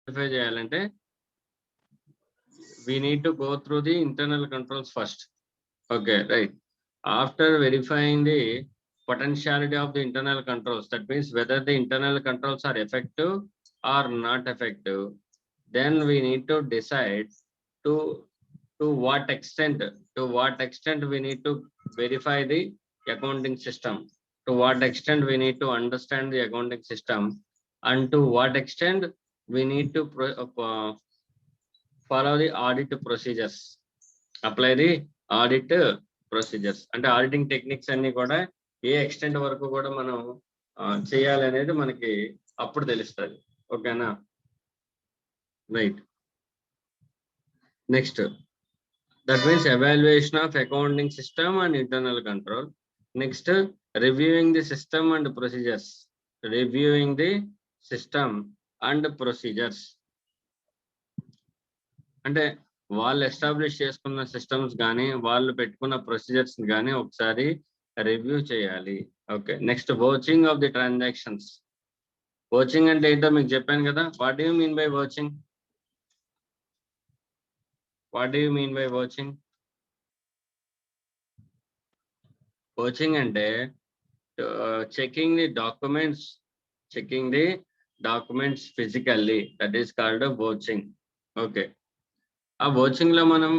verify చేయాలంటే we need to go through the internal controls first. Okay, right. After verifying the potentiality of the internal controls, that means whether the internal controls are effective or not effective, then we need to decide to what extent we need to verify the accounting system, to what extent we need to understand the accounting system, and to what extent we need to follow the audit procedures, apply the audit procedures. అంటే auditing techniques అన్ని కూడా ఏ extent వరకు కూడా మనం చేయాలి అనేది మనకి అప్పుడు తెలుస్తుంది. ఓకేనా, right. Next, that means evaluation of accounting system and internal control. Next, reviewing the system and procedures. Reviewing the system and procedures. అంటే వాళ్ళు ఎస్టాబ్లిష్ చేసుకున్న సిస్టమ్స్ కానీ వాళ్ళు పెట్టుకున్న ప్రొసీజర్స్ కానీ ఒకసారి రివ్యూ చేయాలి. Okay, next vouching of the transactions. Vouching అంటే ఏంటో మీకు చెప్పాను కదా. What you mean by vouching? What you mean by vouching? Vouching అంటే checking the documents physically, that is called vouching. Okay, ఆ వాచింగ్ లో మనం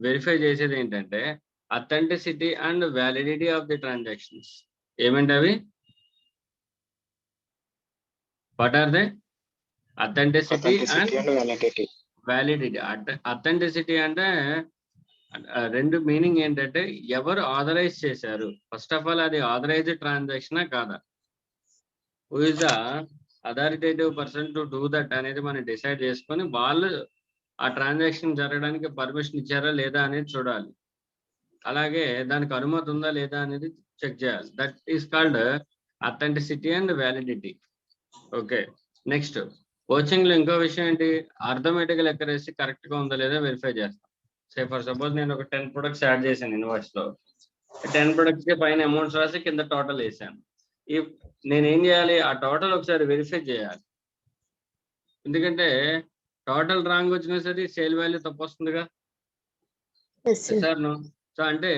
వెరిఫై చేసేది ఏంటంటే authenticity and validity of the transactions. ఏమంటే అవి what are they? Authenticity and validity. Authenticity అంటే రెండు మీనింగ్ ఏంటంటే ఎవరు ఆథరైజ్ చేశారు. ఫస్ట్ ఆఫ్ ఆల్ అది ఆథరైజ్డ్ ట్రాన్సాక్షనా కాదా, who is the authoritative person to do that అనేది మనం డిసైడ్ చేసుకొని వాళ్ళు ఆ ట్రాన్సాక్షన్ జరగడానికి పర్మిషన్ ఇచ్చారా లేదా అనేది చూడాలి. అలాగే దానికి అనుమతి ఉందా లేదా అనేది చెక్ చేయాలి. That is called authenticity and validity. Okay, next coaching లో ఇంకో విషయం ఏంటి, అర్థమెటికల్ ఎక్యురసీ కరెక్ట్ గా ఉందా లేదా వెరిఫై చేస్తాం. సే ఫర్ సపోజ్ నేను ఒక 10 ప్రొడక్ట్స్ యాడ్ చేశాను ఇన్వాయిస్ లో. 10 ప్రొడక్ట్స్ కి పైన అమౌంట్స్ రాసి కింద టోటల్ వేసాను. నేనేం చేయాలి, ఆ టోటల్ ఒకసారి వెరిఫై చేయాలి. ఎందుకంటే టోటల్ రాంగ్ వచ్చినా సరే సేల్ వాల్యూ తప్పు వస్తుందిగా. Sir no. సో అంటే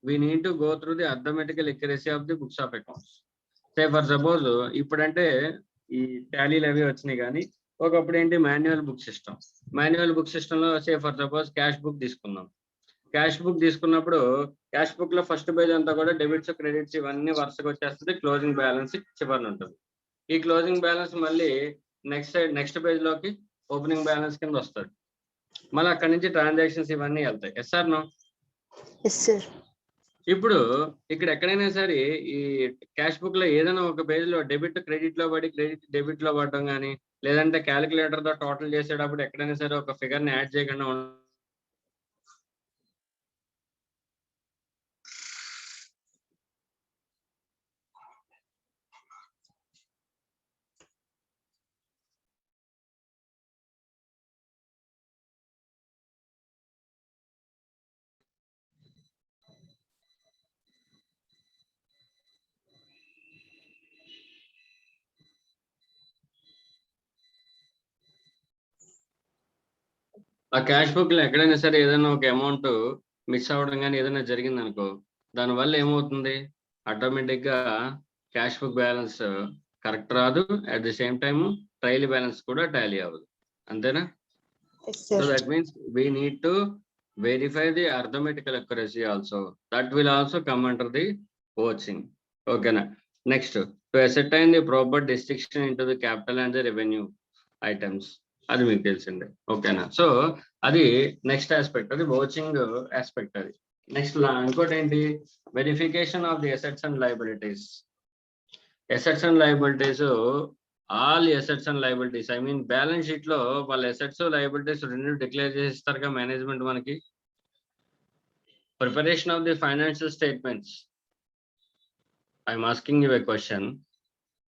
we need to go through the arithmetical accuracy of the books of accounts. Say for suppose ఇప్పుడంటే ఈ టాలీలు అవి వచ్చినాయి, కానీ ఒకప్పుడు ఏంటి manual book system. Manual book system లో say for suppose cash book తీసుకుందాం. క్యాష్ బుక్ తీసుకున్నప్పుడు క్యాష్ బుక్ లో ఫస్ట్ పేజ్ అంతా కూడా డెబిట్స్ క్రెడిట్స్ ఇవన్నీ వరుసగా వచ్చేస్తుంది. క్లోజింగ్ బ్యాలెన్స్ చివరిన ఉంటుంది. ఈ క్లోజింగ్ బ్యాలెన్స్ మళ్ళీ నెక్స్ట్ పేజ్ లోకి ఓపెనింగ్ బ్యాలెన్స్ కింద వస్తుంది. మళ్ళీ అక్కడి నుంచి ట్రాన్సాక్షన్స్ ఇవన్నీ వెళ్తాయి. Yes sir no? ఇప్పుడు ఇక్కడ ఎక్కడైనా సరే ఈ క్యాష్ బుక్ లో ఏదైనా ఒక పేజ్ లో డెబిట్ క్రెడిట్ లో పడి క్రెడిట్ డెబిట్ లో పడడం కానీ, లేదంటే క్యాలిక్యులేటర్ తో టోటల్ చేసేటప్పుడు ఎక్కడైనా సరే ఒక ఫిగర్ ని యాడ్ చేయకుండా ఆ క్యాష్ బుక్ లో ఎక్కడైనా సరే ఏదైనా ఒక అమౌంట్ మిస్ అవ్వడం కానీ ఏదైనా జరిగింది అనుకో, దానివల్ల ఏమవుతుంది, ఆటోమేటిక్ గా క్యాష్ బుక్ బ్యాలెన్స్ కరెక్ట్ రాదు. At the same time trial balance కూడా టాలీ అవ్వదు. అంతేనా? So that means we need to verify the arithmetical accuracy also. That will also come under the watching. Okay na. Next, to ascertain the proper distinction into the capital and the revenue items. అది మీకు తెలిసిందే. ఓకేనా? So అది next aspect, అది watching aspect. అది next ఇంకోటి ఏంటి, verification of the assets and liabilities. Assets and liabilities, all assets and liabilities, I mean balance sheet లో వాళ్ళ అసెట్స్ లయబిలిటీస్ రెండు డిక్లేర్ చేసిస్తారుగా మేనేజ్మెంట్ మనకి. Preparation of the financial statements. I am asking you a question.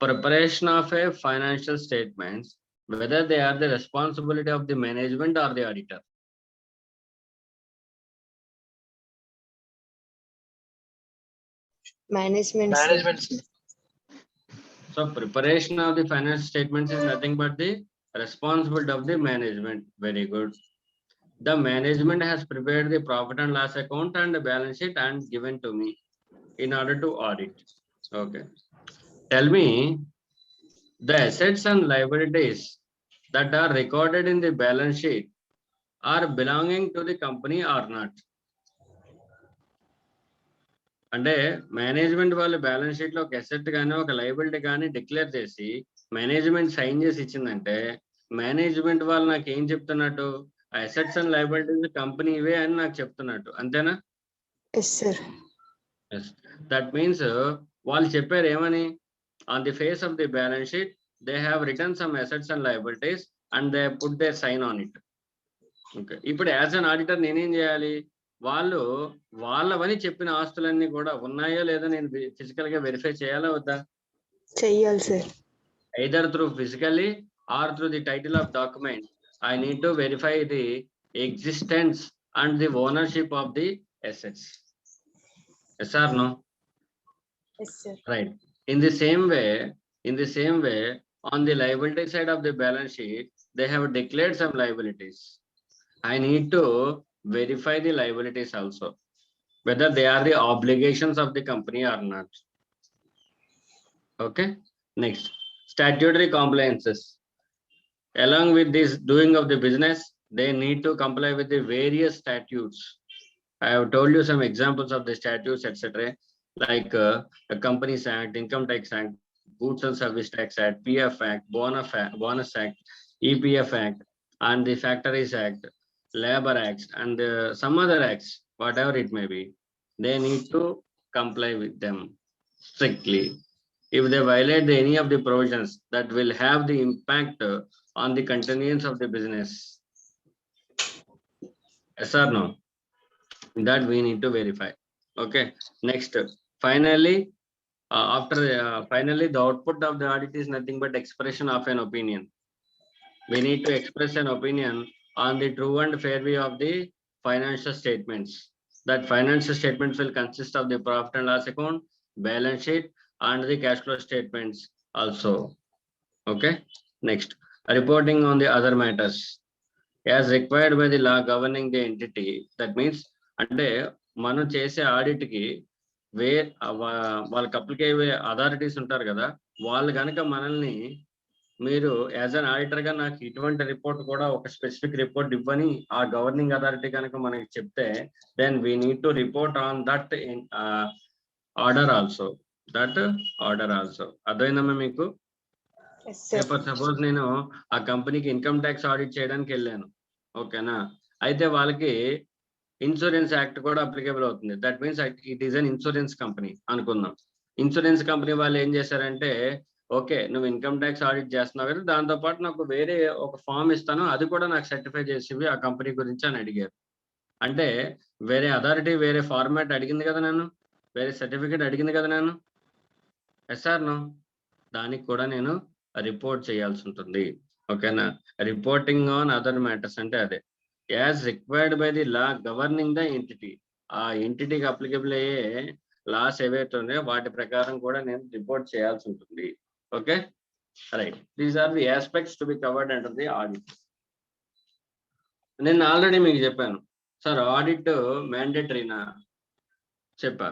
Preparation of a financial statements, whether they are the responsibility of the management or the auditor. Management. So preparation of the financial statements is nothing but the responsibility of the management. Very good. The management has prepared the profit and loss account and the balance sheet and given to me in order to audit. Okay. Tell me the assets and liabilities that are recorded in the balance sheet are belonging to the company or not. అంటే management వాళ్ళు balance sheet లో ఒక asset కానీ ఒక liability కానీ declare చేసి management sign చేసి ఇచ్చిందంటే మేనేజ్మెంట్ వాళ్ళు నాకు ఏం చెప్తున్నట్టు ఆ అసెట్స్ అండ్ లైబిలిటీస్ కంపెనీ ఇవే అని నాకు చెప్తున్నట్టు, అంతేనా? దట్ మీన్స్ వాళ్ళు చెప్పారు ఏమని, on the face of the balance sheet they have return some assets and liabilities and they put their sign on it. Okay, ఇప్పుడు యాజ్ అన్ ఆడిటర్ నేనేం చేయాలి? వాళ్ళు వాళ్ళవని చెప్పిన ఆస్తులన్నీ కూడా ఉన్నాయో లేదో నేను ఫిజికల్ గా వెరిఫై చేయాలా వద్దా? చెయ్యాలి sir. Either through physically or through the title of document I need to verify the existence and the ownership of the assets. Yes or no? Yes sir. Right. In the same way, on the liability side of the balance sheet, they have declared some liabilities. I need to verify the liabilities also, whether they are the obligations of the company or not. Okay. Next, statutory compliances. Along with this doing of the business, they need to comply with the various statutes. I have told you some examples of the statutes, etc., like the Companies Act, Income Tax Act, Goods and Service Tax Act, PF Act, Bonus Act, EPF Act, and the Factories Act, Labor Acts, and some other acts, whatever it may be. They need to comply with them strictly. If they violate any of the provisions, that will have the impact on the continuance of the business. Yes or no? That we need to verify. Okay. Next, finally, finally the output of the audit is nothing but expression of an opinion. We need to express an opinion on the true and fair view of the financial statements. That financial statements will consist of the profit and loss account, balance sheet, and the cash flow statements also. Okay. Next, reporting on the other matters as required by the law governing the entity. That means అంటే మనం చేసే audit కి వాళ్ళకి అప్లికే authorities ఉంటారు కదా, వాళ్ళు కనుక మనల్ని మీరు యాజ్ అన్ ఆడిటర్ గా నాకు ఇటువంటి రిపోర్ట్ కూడా ఒక స్పెసిఫిక్ రిపోర్ట్ ఇవ్వని ఆ గవర్నింగ్ అథారిటీ కనుక మనకి చెప్తే then we need to report on that order also. అర్థమైందమ్మా మీకు? సపోజ్ నేను ఆ కంపెనీకి ఇన్కమ్ ట్యాక్స్ ఆడిట్ చేయడానికి వెళ్ళాను, ఓకేనా? అయితే వాళ్ళకి ఇన్సూరెన్స్ యాక్ట్ కూడా అప్లికేబుల్ అవుతుంది. That means it is an insurance company అనుకుందాం. ఇన్సూరెన్స్ కంపెనీ వాళ్ళు ఏం చేశారంటే, ఓకే నువ్వు ఇన్కమ్ ట్యాక్స్ ఆడిట్ చేస్తున్నావు కదా, దాంతో పాటు నాకు వేరే ఒక ఫామ్ ఇస్తాను, అది కూడా నాకు సర్టిఫై చేసి ఆ కంపెనీ గురించి అని అడిగారు. అంటే వేరే అథారిటీ వేరే ఫార్మాట్ అడిగింది కదా నన్ను, వేరే సర్టిఫికేట్ అడిగింది కదా నన్ను. Yes or no? దానికి కూడా నేను రిపోర్ట్ చేయాల్సి ఉంటుంది. ఓకేనా? రిపోర్టింగ్ ఆన్ అదర్ మ్యాటర్స్ అంటే అదే as required by the law governing the entity. ఆ ఎంటిటీకి అప్లికబుల్ అయ్యే లాస్ ఏవైతే ఉన్నాయో వాటి ప్రకారం కూడా నేను రిపోర్ట్ చేయాల్సి ఉంటుంది. Okay, right. These are the aspects to be covered under the audit. నేను ఆల్రెడీ మీకు చెప్పాను సార్, ఆడిట్ మ్యాండేటరీనా చెప్పా.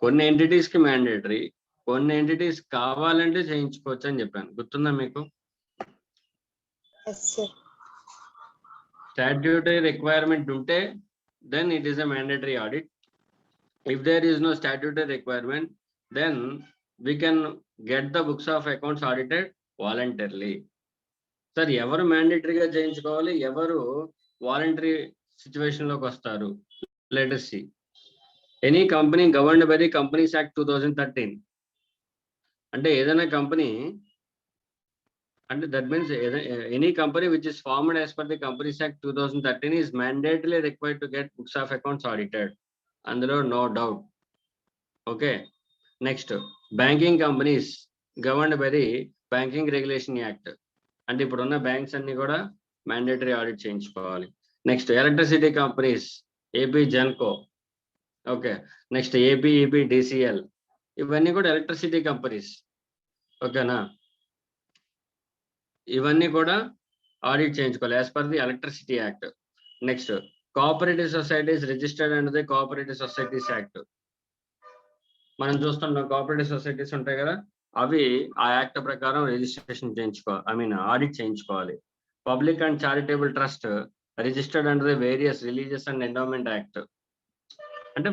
కొన్ని ఎంటిటీస్ కి మ్యాండేటరీ, కొన్ని ఎంటిటీస్ కావాలంటే చేయించుకోవచ్చు అని చెప్పాను. గుర్తుందా మీకు? Statutory requirement unte, then it is a mandatory audit. If there is no statutory requirement, then we can get the books of accounts audited voluntarily. Sir, evaru mandatory ga cheyinchukovali, evaru voluntary situation loki vastaru? Let us see. Any company governed by the Companies Act 2013. Ante edaina company, and that means any company which is formed as per the Companies Act 2013 is mandatorily required to get books of accounts audited. Andalo no doubt. Okay. Next, banking companies governed by the Banking Regulation Act. And ippudunna banks anni kuda mandatory audit cheyinchukovali. Next, electricity companies, AP Genco. Okay. Next, AP DCL. Ivanni kuda electricity companies. Okay na? ఇవన్నీ కూడా audit చేయించుకోవాలి as per the electricity act. Next cooperative societies registered under the cooperative societies act. మనం చూస్తున్నాం cooperative societies ఉంటాయి కదా, అవి ఆ act ప్రకారం రిజిస్ట్రేషన్ ఆడిట్ చేయించుకోవాలి. Public and charitable trust registered under the various religious and endowment act. అంటే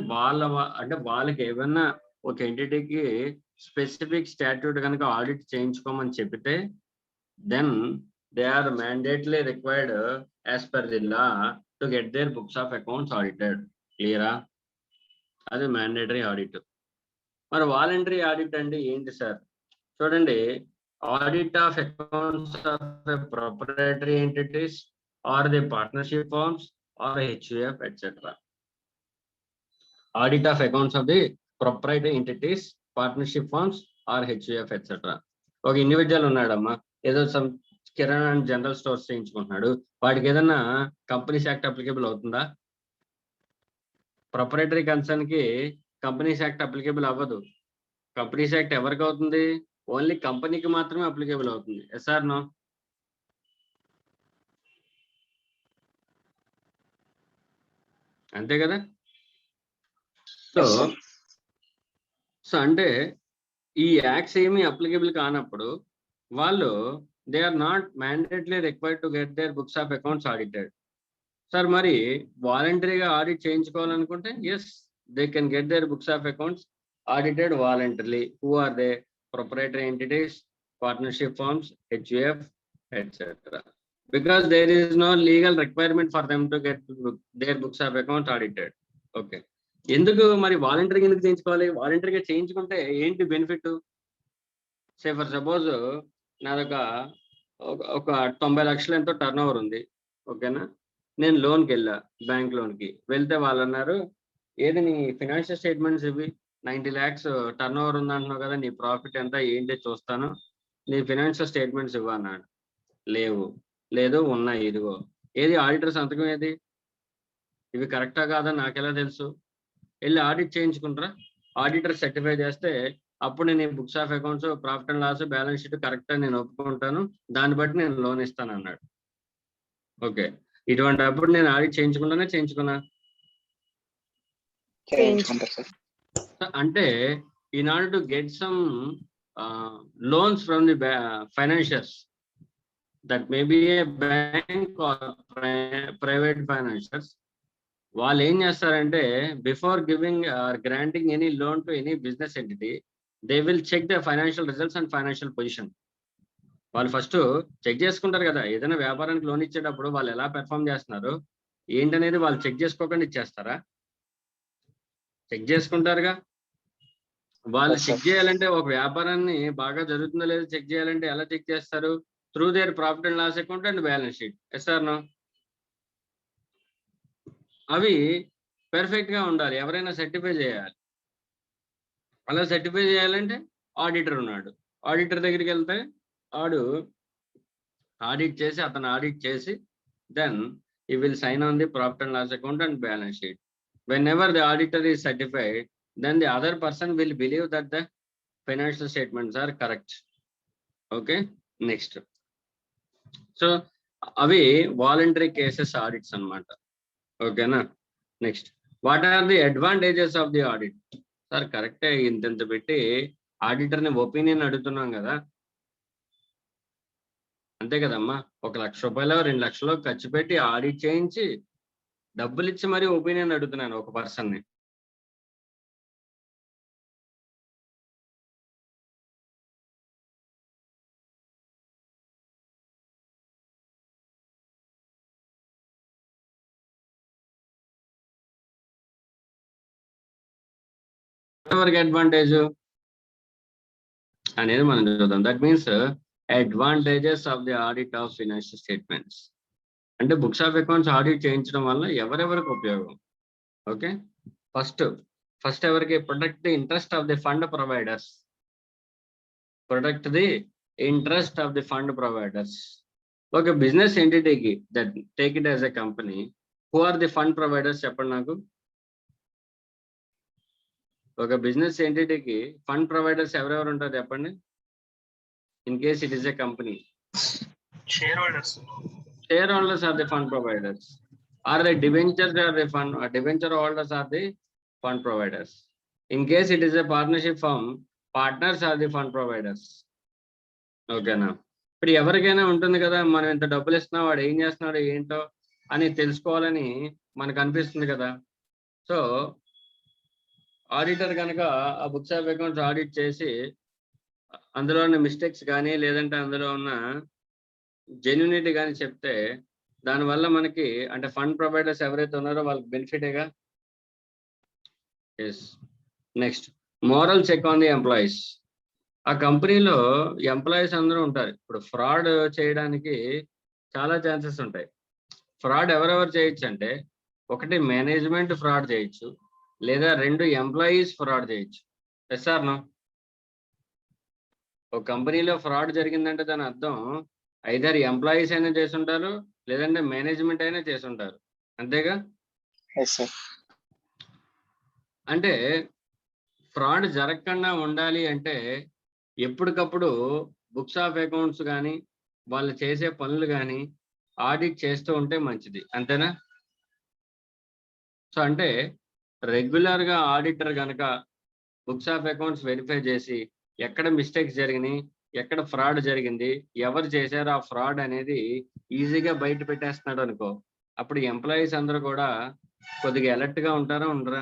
వాళ్ళకి ఏమన్నా ఒక ఎంటిటీకి స్పెసిఫిక్ స్టాట్యూట్ కనుక ఆడిట్ చేయించుకోమని చెప్తే then they are mandately required as per the law to get their books of accounts audited. క్లియరా? అది మ్యాండేటరీ ఆడిట్. మరి వాలంటరీ ఆడిట్ అంటే ఏంటి సార్? చూడండి, audit of accounts of proprietary entities or the partnership firms or HUF etcetera. Audit of accounts of the proprietary entities, partnership firms or HUF etcetera. ఒక individual ఉన్నాడమ్మా, ఏదో some kirana and general stores చేయించుకుంటున్నాడు, వాడికి ఏదన్నా companies act applicable అవుతుందా? Proprietary concern కి companies act applicable అవ్వదు. Companies act ఎవరికి అవుతుంది? ఓన్లీ కంపెనీకి మాత్రమే అప్లికేబుల్ అవుతుంది. Yes or no? అంతే కదా? సో అంటే ఈ యాక్ట్స్ ఏమి అప్లికేబుల్ కానప్పుడు వాళ్ళు they are not mandately required to get their books of accounts audited. Sir మరి వాలంటరీగా ఆడిట్ చేయించుకోవాలనుకుంటే yes, they can get their books of accounts audited voluntarily. Who are they? Proprietary entities, partnership firms, HUF, etc. Because there is no legal requirement for them to get their books of account audited. Okay. ఎందుకు మరి వాలంటరీగా ఎందుకు చేయించుకోవాలి? వాలంటరీగా చేయించుకుంటే ఏంటి benefit? Say for suppose నాదొక ఒక 90 లక్షలు ఎంతో టర్న్ ఓవర్ ఉంది, ఓకేనా? నేను లోన్కి వెళ్ళా, బ్యాంక్ లోన్కి వెళ్తే వాళ్ళు అన్నారు, ఏది నీ ఫినాన్షియల్ స్టేట్మెంట్స్ ఇవి, 90 lakhs టర్న్ ఓవర్ ఉందంటున్నావు కదా, నీ ప్రాఫిట్ ఎంత ఏంటి చూస్తాను, నీ ఫినాన్షియల్ స్టేట్మెంట్స్ ఇవ్వ అన్నాడు. లేదు ఉన్నాయి, ఇదిగో. ఏది ఆడిటర్ సంతకం ఏది? ఇవి కరెక్టా కాదా నాకెలా తెలుసు? వెళ్ళి ఆడిట్ చేయించుకుంటారా? ఆడిటర్ సర్టిఫై చేస్తే అప్పుడు నేను books of accounts, profit and loss, balance sheet కరెక్టా నేను ఒప్పుకుంటాను, దాన్ని బట్టి నేను లోన్ ఇస్తాను అన్నాడు. ఓకే, ఇటువంటి అప్పుడు నేను ఆడిట్ చేయించుకున్నా? అంటే in order to get some loans from the financiers, that may be a bank or private financiers, వాళ్ళు ఏం చేస్తారంటే before giving or granting any loan to any business entity, they will check the financial results and financial position. వాళ్ళు first check చేసుకుంటారు కదా, ఏదైనా వ్యాపారానికి loan ఇచ్చేటప్పుడు వాళ్ళు ఎలా పెర్ఫామ్ చేస్తున్నారు ఏంటనేది వాళ్ళు చెక్ చేసుకోకుండా ఇచ్చేస్తారా? చెక్ చేసుకుంటారుగా. వాళ్ళు చెక్ చేయాలంటే ఒక వ్యాపారాన్ని బాగా జరుగుతుందో లేదో చెక్ చేయాలంటే ఎలా చెక్ చేస్తారు? Through their profit and loss account and balance sheet. Yes or no? అవి పెర్ఫెక్ట్ గా ఉండాలి, ఎవరైనా సర్టిఫై చేయాలి. అలా సర్టిఫై చేయాలంటే ఆడిటర్ ఉన్నాడు, ఆడిటర్ దగ్గరికి వెళ్తే అతను ఆడిట్ చేసి then he will sign on the profit and loss account and balance sheet. Whenever the auditor is certified, then the other person will believe that the financial statements are correct. Okay, next. So avi voluntary cases audits anamata. Okay na? Next, what are the advantages of the audit? Sir, correct ఇంత పెట్టి auditor ని opinion అడుగుతున్నాం కదా, అంతే కదమ్మా. 1 లక్ష రూపాయలు 2 లక్షలు ఖర్చు పెట్టి ఆడిట్ చేయించి డబ్బులు ఇచ్చి మరీ ఒపీనియన్ అడుగుతున్నాను ఒక పర్సన్ ని. ఎవరికి అడ్వాంటేజ్ అనేది మనం చూద్దాం. That means advantages of the audit of financial statements అంటే బుక్స్ ఆఫ్ అకౌంట్స్ ఆడిట్ చేయించడం వల్ల ఎవరెవరికి ఉపయోగం? ఓకే, ఫస్ట్ ఎవరికి? Protect the interest of the fund providers. Protect the interest of the fund providers. ఒక బిజినెస్ ఎంటిటీకి, that take it as a company, who are the fund providers చెప్పండి నాకు. ఒక బిజినెస్ ఎంటిటీకి ఫండ్ ప్రొవైడర్స్ ఎవరెవరు ఉంటారు చెప్పండి, in case it is a company. Shareholders. Shareholders are the fund providers. Or the debentures are the fund, debenture holders are the fund providers. In case it is a partnership firm, partners are the fund providers. ఓకేనా? ఇప్పుడు ఎవరికైనా ఉంటుంది కదా, మనం ఎంత డబ్బులు ఇస్తున్నాం, వాడు ఏం చేస్తున్నాడు ఏంటో అని తెలుసుకోవాలని మనకు అనిపిస్తుంది కదా. సో ఆడిటర్ కనుక ఆ బుక్స్ ఆఫ్ అకౌంట్స్ ఆడిట్ చేసి అందులో ఉన్న మిస్టేక్స్ కానీ లేదంటే అందులో ఉన్న జెన్యూనిటీ కానీ చెప్తే దానివల్ల మనకి అంటే ఫండ్ ప్రొవైడర్స్ ఎవరైతే ఉన్నారో వాళ్ళకి బెనిఫిటేగా. Yes. Next, moral check on the employees. ఆ కంపెనీలో ఎంప్లాయీస్ అందరూ ఉంటారు. ఇప్పుడు ఫ్రాడ్ చేయడానికి చాలా ఛాన్సెస్ ఉంటాయి. ఫ్రాడ్ ఎవరెవరు చేయొచ్చు అంటే, ఒకటి మేనేజ్మెంట్ ఫ్రాడ్ చేయొచ్చు, లేదా 2 ఎంప్లాయీస్ ఫ్రాడ్ చేయొచ్చు. Yes or no? ఒక కంపెనీలో ఫ్రాడ్ జరిగిందంటే దాని అర్థం ఐదర్ ఎంప్లాయీస్ అయినా చేసుంటారు, లేదంటే మేనేజ్మెంట్ అయినా చేసుంటారు. అంతేగా? అంటే ఫ్రాడ్ జరగకుండా ఉండాలి అంటే ఎప్పటికప్పుడు బుక్స్ ఆఫ్ అకౌంట్స్ కానీ వాళ్ళు చేసే పనులు కానీ ఆడిట్ చేస్తూ ఉంటే మంచిది. అంతేనా? సో అంటే రెగ్యులర్గా ఆడిటర్ కనుక బుక్స్ ఆఫ్ అకౌంట్స్ వెరిఫై చేసి ఎక్కడ మిస్టేక్స్ జరిగినాయి, ఎక్కడ ఫ్రాడ్ జరిగింది, ఎవరు చేశారో ఆ ఫ్రాడ్ అనేది ఈజీగా బయట పెట్టేస్తున్నాడు అనుకో, అప్పుడు ఎంప్లాయీస్ అందరూ కూడా కొద్దిగా అలర్ట్గా ఉంటారా ఉండరా?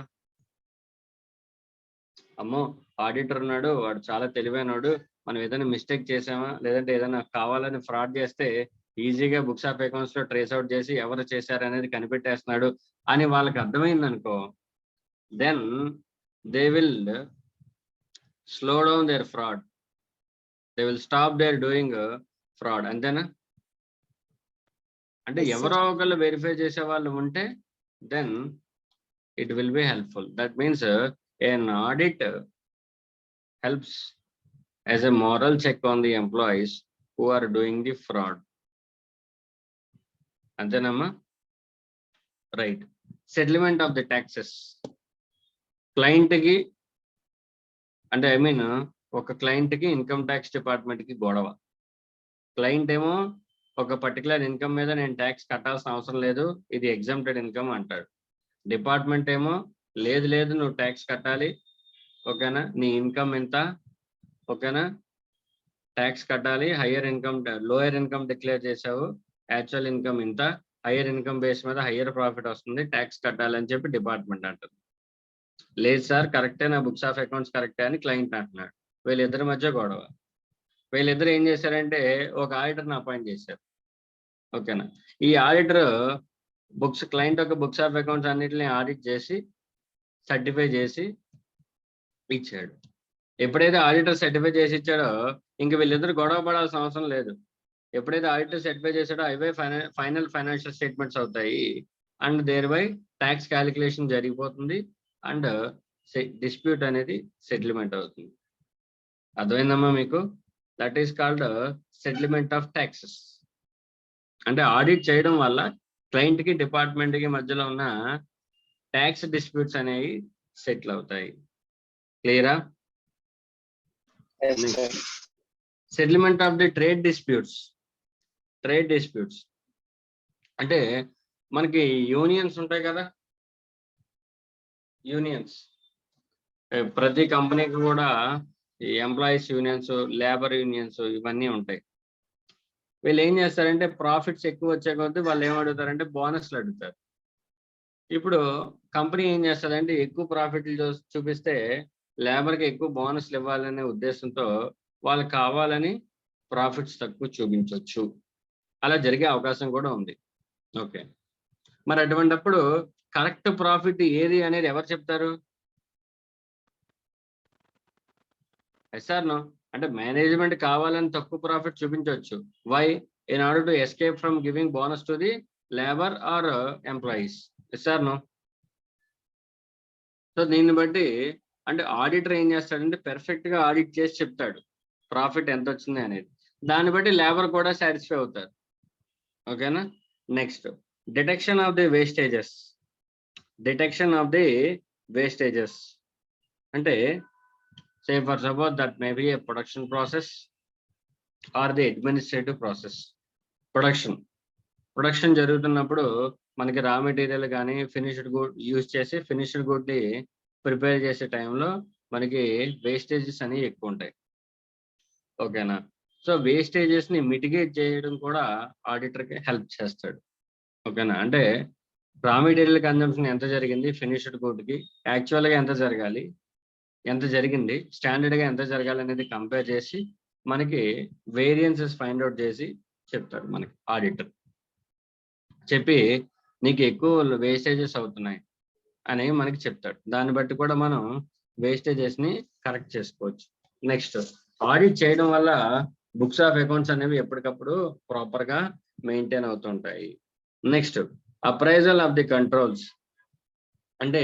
అమ్మో ఆడిటర్ ఉన్నాడు, వాడు చాలా తెలివైనడు, మనం ఏదైనా మిస్టేక్ చేసామా లేదంటే ఏదైనా కావాలని ఫ్రాడ్ చేస్తే ఈజీగా బుక్స్ ఆఫ్ అకౌంట్స్ లో ట్రేస్ అవుట్ చేసి ఎవరు చేశారు అనేది కనిపెట్టేస్తున్నాడు అని వాళ్ళకి అర్థమైంది అనుకో, then they will slow down their fraud, they will stop their doing fraud. అంతేనా? అంటే ఎవరో ఒకళ్ళు వెరిఫై చేసే వాళ్ళు ఉంటే then it will be helpful. That means an audit helps as a moral check on the employees who are doing the fraud. Antenamma? Right. Settlement of the taxes. Client ki అంటే I mean ఒక client కి income tax department కి గొడవ. Client ఏమో ఒక particular income మీద నేను tax కట్టాల్సిన అవసరం లేదు, ఇది ఎగ్జామ్టెడ్ ఇన్కమ్ అంటాడు. డిపార్ట్మెంట్ ఏమో లేదు లేదు నువ్వు ట్యాక్స్ కట్టాలి, ఓకేనా, నీ ఇన్కమ్ ఎంత, ఓకేనా, ట్యాక్స్ కట్టాలి, higher income lower income declare చేసావు, యాక్చువల్ ఇన్కమ్ ఇంత, హయ్యర్ ఇన్కమ్ బేస్ మీద హయ్యర్ ప్రాఫిట్ వస్తుంది, ట్యాక్స్ కట్టాలి అని చెప్పి డిపార్ట్మెంట్ అంటుంది. లేదు సార్ కరెక్టే, నా బుక్స్ ఆఫ్ అకౌంట్స్ కరెక్టే అని క్లయింట్ అంటున్నాడు. వీళ్ళిద్దరి మధ్య గొడవ. వీళ్ళిద్దరు ఏం చేశారంటే ఒక ఆడిటర్ని అపాయింట్ చేశారు. ఓకేనా, ఈ ఆడిటర్ క్లయింట్ యొక్క బుక్స్ ఆఫ్ అకౌంట్స్ అన్నిటిని ఆడిట్ చేసి సర్టిఫై చేసి ఇచ్చాడు. ఎప్పుడైతే ఆడిటర్ సర్టిఫై చేసి ఇచ్చాడో ఇంక వీళ్ళిద్దరు గొడవ పడాల్సిన అవసరం లేదు. ఎప్పుడైతే ఆడిటర్ సర్టిఫై చేశాడో అవే ఫైనల్ ఫైనాన్షియల్ స్టేట్మెంట్స్ అవుతాయి and thereby tax calculation జరిగిపోతుంది అండ్ డిస్ప్యూట్ అనేది సెటిల్మెంట్ అవుతుంది. అర్థమైందమ్మా మీకు? That is called settlement of taxes. అంటే ఆడిట్ చేయడం వల్ల క్లయింట్ కి డిపార్ట్మెంట్ కి మధ్యలో ఉన్న ట్యాక్స్ డిస్ప్యూట్స్ అనేవి సెటిల్ అవుతాయి. క్లియరా? Settlement of the trade disputes. Trade disputes అంటే మనకి యూనియన్స్ ఉంటాయి కదా, యూనియన్స్ ప్రతి కంపెనీకి కూడా ఎంప్లాయీస్ యూనియన్స్, లేబర్ యూనియన్స్ ఇవన్నీ ఉంటాయి. వీళ్ళు ఏం చేస్తారంటే ప్రాఫిట్స్ ఎక్కువ వచ్చే కొద్దీ వాళ్ళు ఏం అడుగుతారంటే బోనస్లు అడుగుతారు. ఇప్పుడు కంపెనీ ఏం చేస్తుందంటే ఎక్కువ ప్రాఫిట్లు చూపిస్తే లేబర్కి ఎక్కువ బోనస్లు ఇవ్వాలనే ఉద్దేశంతో వాళ్ళకి కావాలని ప్రాఫిట్స్ తక్కువ చూపించవచ్చు. అలా జరిగే అవకాశం కూడా ఉంది. ఓకే, మరి అటువంటిప్పుడు కరెక్ట్ ప్రాఫిట్ ఏది అనేది ఎవరు చెప్తారు? SR no? అంటే మేనేజ్మెంట్ కావాలని తక్కువ ప్రాఫిట్ చూపించవచ్చు. Why? In order to escape from giving bonus to the labour or employees. Yes or no? So దీన్ని బట్టి అంటే ఆడిటర్ ఏం చేస్తాడంటే పెర్ఫెక్ట్ గా ఆడిట్ చేసి చెప్తాడు ప్రాఫిట్ ఎంత వచ్చింది అనేది. దాన్ని బట్టి లేబర్ కూడా సాటిస్ఫై అవుతారు. ఓకేనా? Next, detection of the wastages. Detection of the wastages అంటే say for suppose that may be a production process or the administrative process. Production జరుగుతున్నప్పుడు మనకి రా మెటీరియల్ కానీ ఫినిష్డ్ గుడ్ యూజ్ చేసి ఫినిష్డ్ గుడ్ ని prepare చేసే టైంలో మనకి wastages అనేవి ఎక్కువ ఉంటాయి. ఓకేనా? సో వేస్టేజెస్ ని మిటిగేట్ చేయడం కూడా ఆడిటర్ కి హెల్ప్ చేస్తాడు. ఓకేనా? అంటే రా మెటీరియల్ కన్జంప్షన్ ఎంత జరిగింది ఫినిష్డ్ గుడ్ కి, యాక్చువల్ గా ఎంత జరగాలి, ఎంత జరిగింది, స్టాండర్డ్ గా ఎంత జరగాలి అనేది కంపేర్ చేసి మనకి వేరియన్సెస్ ఫైండ్ అవుట్ చేసి చెప్తాడు మనకి ఆడిటర్. చెప్పి నీకు ఎక్కువ వేస్టేజెస్ అవుతున్నాయి అని మనకి చెప్తాడు. దాన్ని బట్టి కూడా మనం వేస్టేజెస్ ని కరెక్ట్ చేసుకోవచ్చు. నెక్స్ట్, ఆడిట్ చేయడం వల్ల బుక్స్ ఆఫ్ అకౌంట్స్ అనేవి ఎప్పటికప్పుడు ప్రాపర్ గా మెయింటైన్ అవుతుంటాయి. Next, appraisal of the controls. అంటే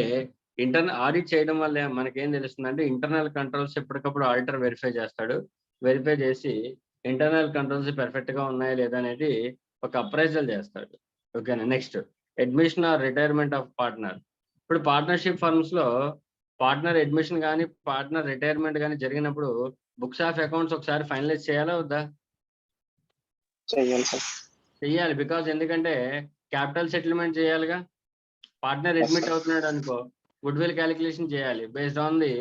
ఆడిట్ చేయడం వల్ల మనకేం తెలుస్తుంది అంటే ఇంటర్నల్ కంట్రోల్స్ ఎప్పటికప్పుడు ఆడిటర్ వెరిఫై చేస్తాడు. వెరిఫై చేసి ఇంటర్నల్ కంట్రోల్స్ పర్ఫెక్ట్ గా ఉన్నాయా లేదా అనేది ఒక అప్రైజల్ చేస్తాడు. ఓకేనా? Next, admission or retirement of partner. ఇప్పుడు పార్ట్నర్షిప్ ఫర్మ్స్ లో పార్ట్నర్ అడ్మిషన్ కానీ పార్ట్నర్ రిటైర్మెంట్ కానీ జరిగినప్పుడు బుక్స్ ఆఫ్ అకౌంట్స్ ఒకసారి ఫైనలైజ్ చేయాలా వద్దా? చెయ్యాలి. బికాజ్ ఎందుకంటే క్యాపిటల్ సెటిల్మెంట్ చేయాలిగా. పార్ట్నర్ అడ్మిట్ అవుతున్నాడు అనుకో, గుడ్ విల్ క్యాలిక్యులేషన్ చేయాలి based on the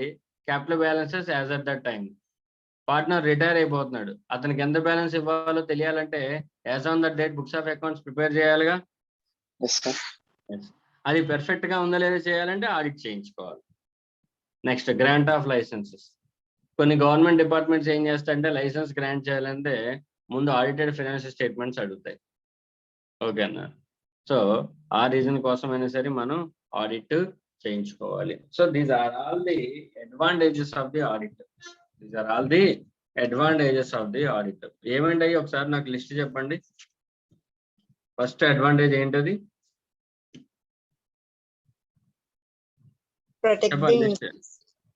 capital balances as at that time. Partner retire అయిపోతున్నాడు, అతనికి ఎంత బ్యాలెన్స్ ఇవ్వాలో తెలియాలంటే as on that date books of accounts prepare చేయాలిగా. అది పర్ఫెక్ట్ గా ఉందా లేదా చేయాలంటే ఆడిట్ చేయించుకోవాలి. Next, grant of licenses. కొన్ని గవర్నమెంట్ డిపార్ట్మెంట్స్ ఏం చేస్తాయంటే లైసెన్స్ గ్రాంట్ చేయాలంటే ముందు ఆడిటెడ్ ఫైనాన్షియల్ స్టేట్మెంట్స్ అడుగుతాయి. ఓకేనా? సో ఆ రీజన్ కోసమైనా సరే మనం ఆడిట్ చేయించుకోవాలి. So these are all the advantages of the audit. These are all the advantages of the audit. ఏమండి ఒకసారి నాకు లిస్ట్ చెప్పండి. ఫస్ట్ అడ్వాంటేజ్ ఏంటది?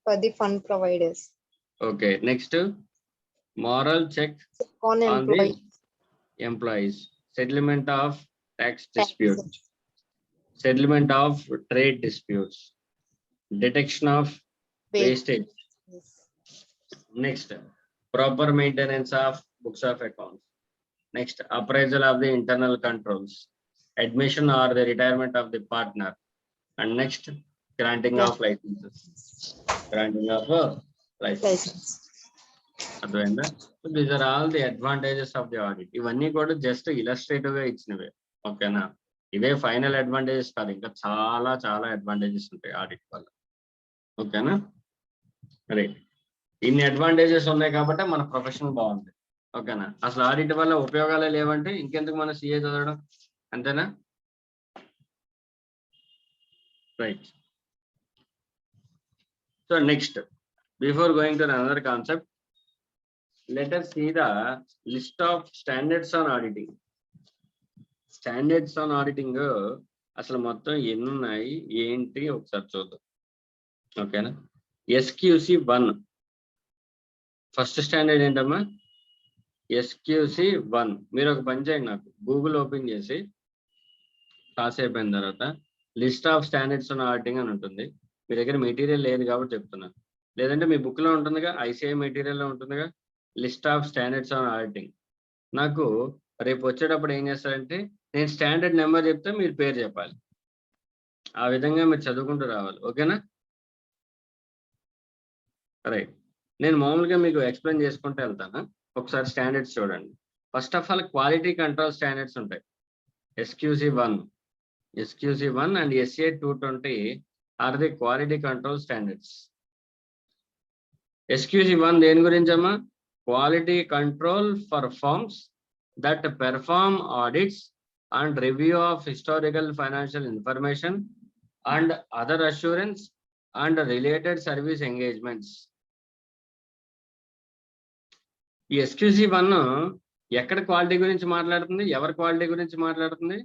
For the fund providers. Okay. Next, moral check on the employees. Settlement of tax disputes. Settlement of trade disputes. Detection of wastage. Next, proper maintenance of books of accounts. Next, appraisal of the internal controls. Admission or the retirement of the partner. And next, granting of licenses. Granting of license. అర్థమైందా? So these are all the advantages of the audit. ఇవన్నీ కూడా just illustrative గా ఇచ్చినవే. ఓకేనా? ఇవే final advantages కాదు, ఇంకా చాలా చాలా అడ్వాంటేజెస్ ఉంటాయి ఆడిట్ వల్ల. ఓకేనా? రైట్. ఇన్ని అడ్వాంటేజెస్ ఉన్నాయి కాబట్టి మన ప్రొఫెషన్ బాగుంది. ఓకేనా? అసలు ఆడిట్ వల్ల ఉపయోగాలే లేవంటే ఇంకెందుకు మన సిఏ చదవడం? అంతేనా? Right. So next, before going to another concept, let us see the list of standards on auditing. Standards on auditing అసలు మొత్తం ఎన్ని ఉన్నాయి ఏంటి ఒకసారి చూద్దాం. ఓకేనా? SQC1 ఫస్ట్ స్టాండర్డ్ ఏంటమ్మా? SQC1. మీరు ఒక పని చేయండి, నాకు గూగుల్ ఓపెన్ చేసి కాసేపు అయిన తర్వాత list of standards on auditing అని ఉంటుంది. మీ దగ్గర మెటీరియల్ లేదు కాబట్టి చెప్తున్నాను, లేదంటే మీ బుక్ లో ఉంటుందిగా, ICAI మెటీరియల్ లో ఉంటుందిగా list of standards on auditing. నాకు రేపు వచ్చేటప్పుడు ఏం చేస్తారంటే నేను స్టాండర్డ్ నెంబర్ చెప్తే మీరు పేరు చెప్పాలి. ఆ విధంగా మీరు చదువుకుంటూ రావాలి. ఓకేనా? రైట్. నేను మామూలుగా మీకు ఎక్స్ప్లెయిన్ చేసుకుంటూ వెళ్తాను. ఒకసారి స్టాండర్డ్స్ చూడండి. First of all quality control standards ఉంటాయి. SQC1 and SA 220 are the quality control standards. SQC1 దేని గురించి అమ్మా? Quality control for firms that perform audits and review of historical financial information and other assurance and related service engagements. ఈ SQC1 ఎక్కడ quality గురించి మాట్లాడుతుంది? ఎవరి quality గురించి మాట్లాడుతుంది?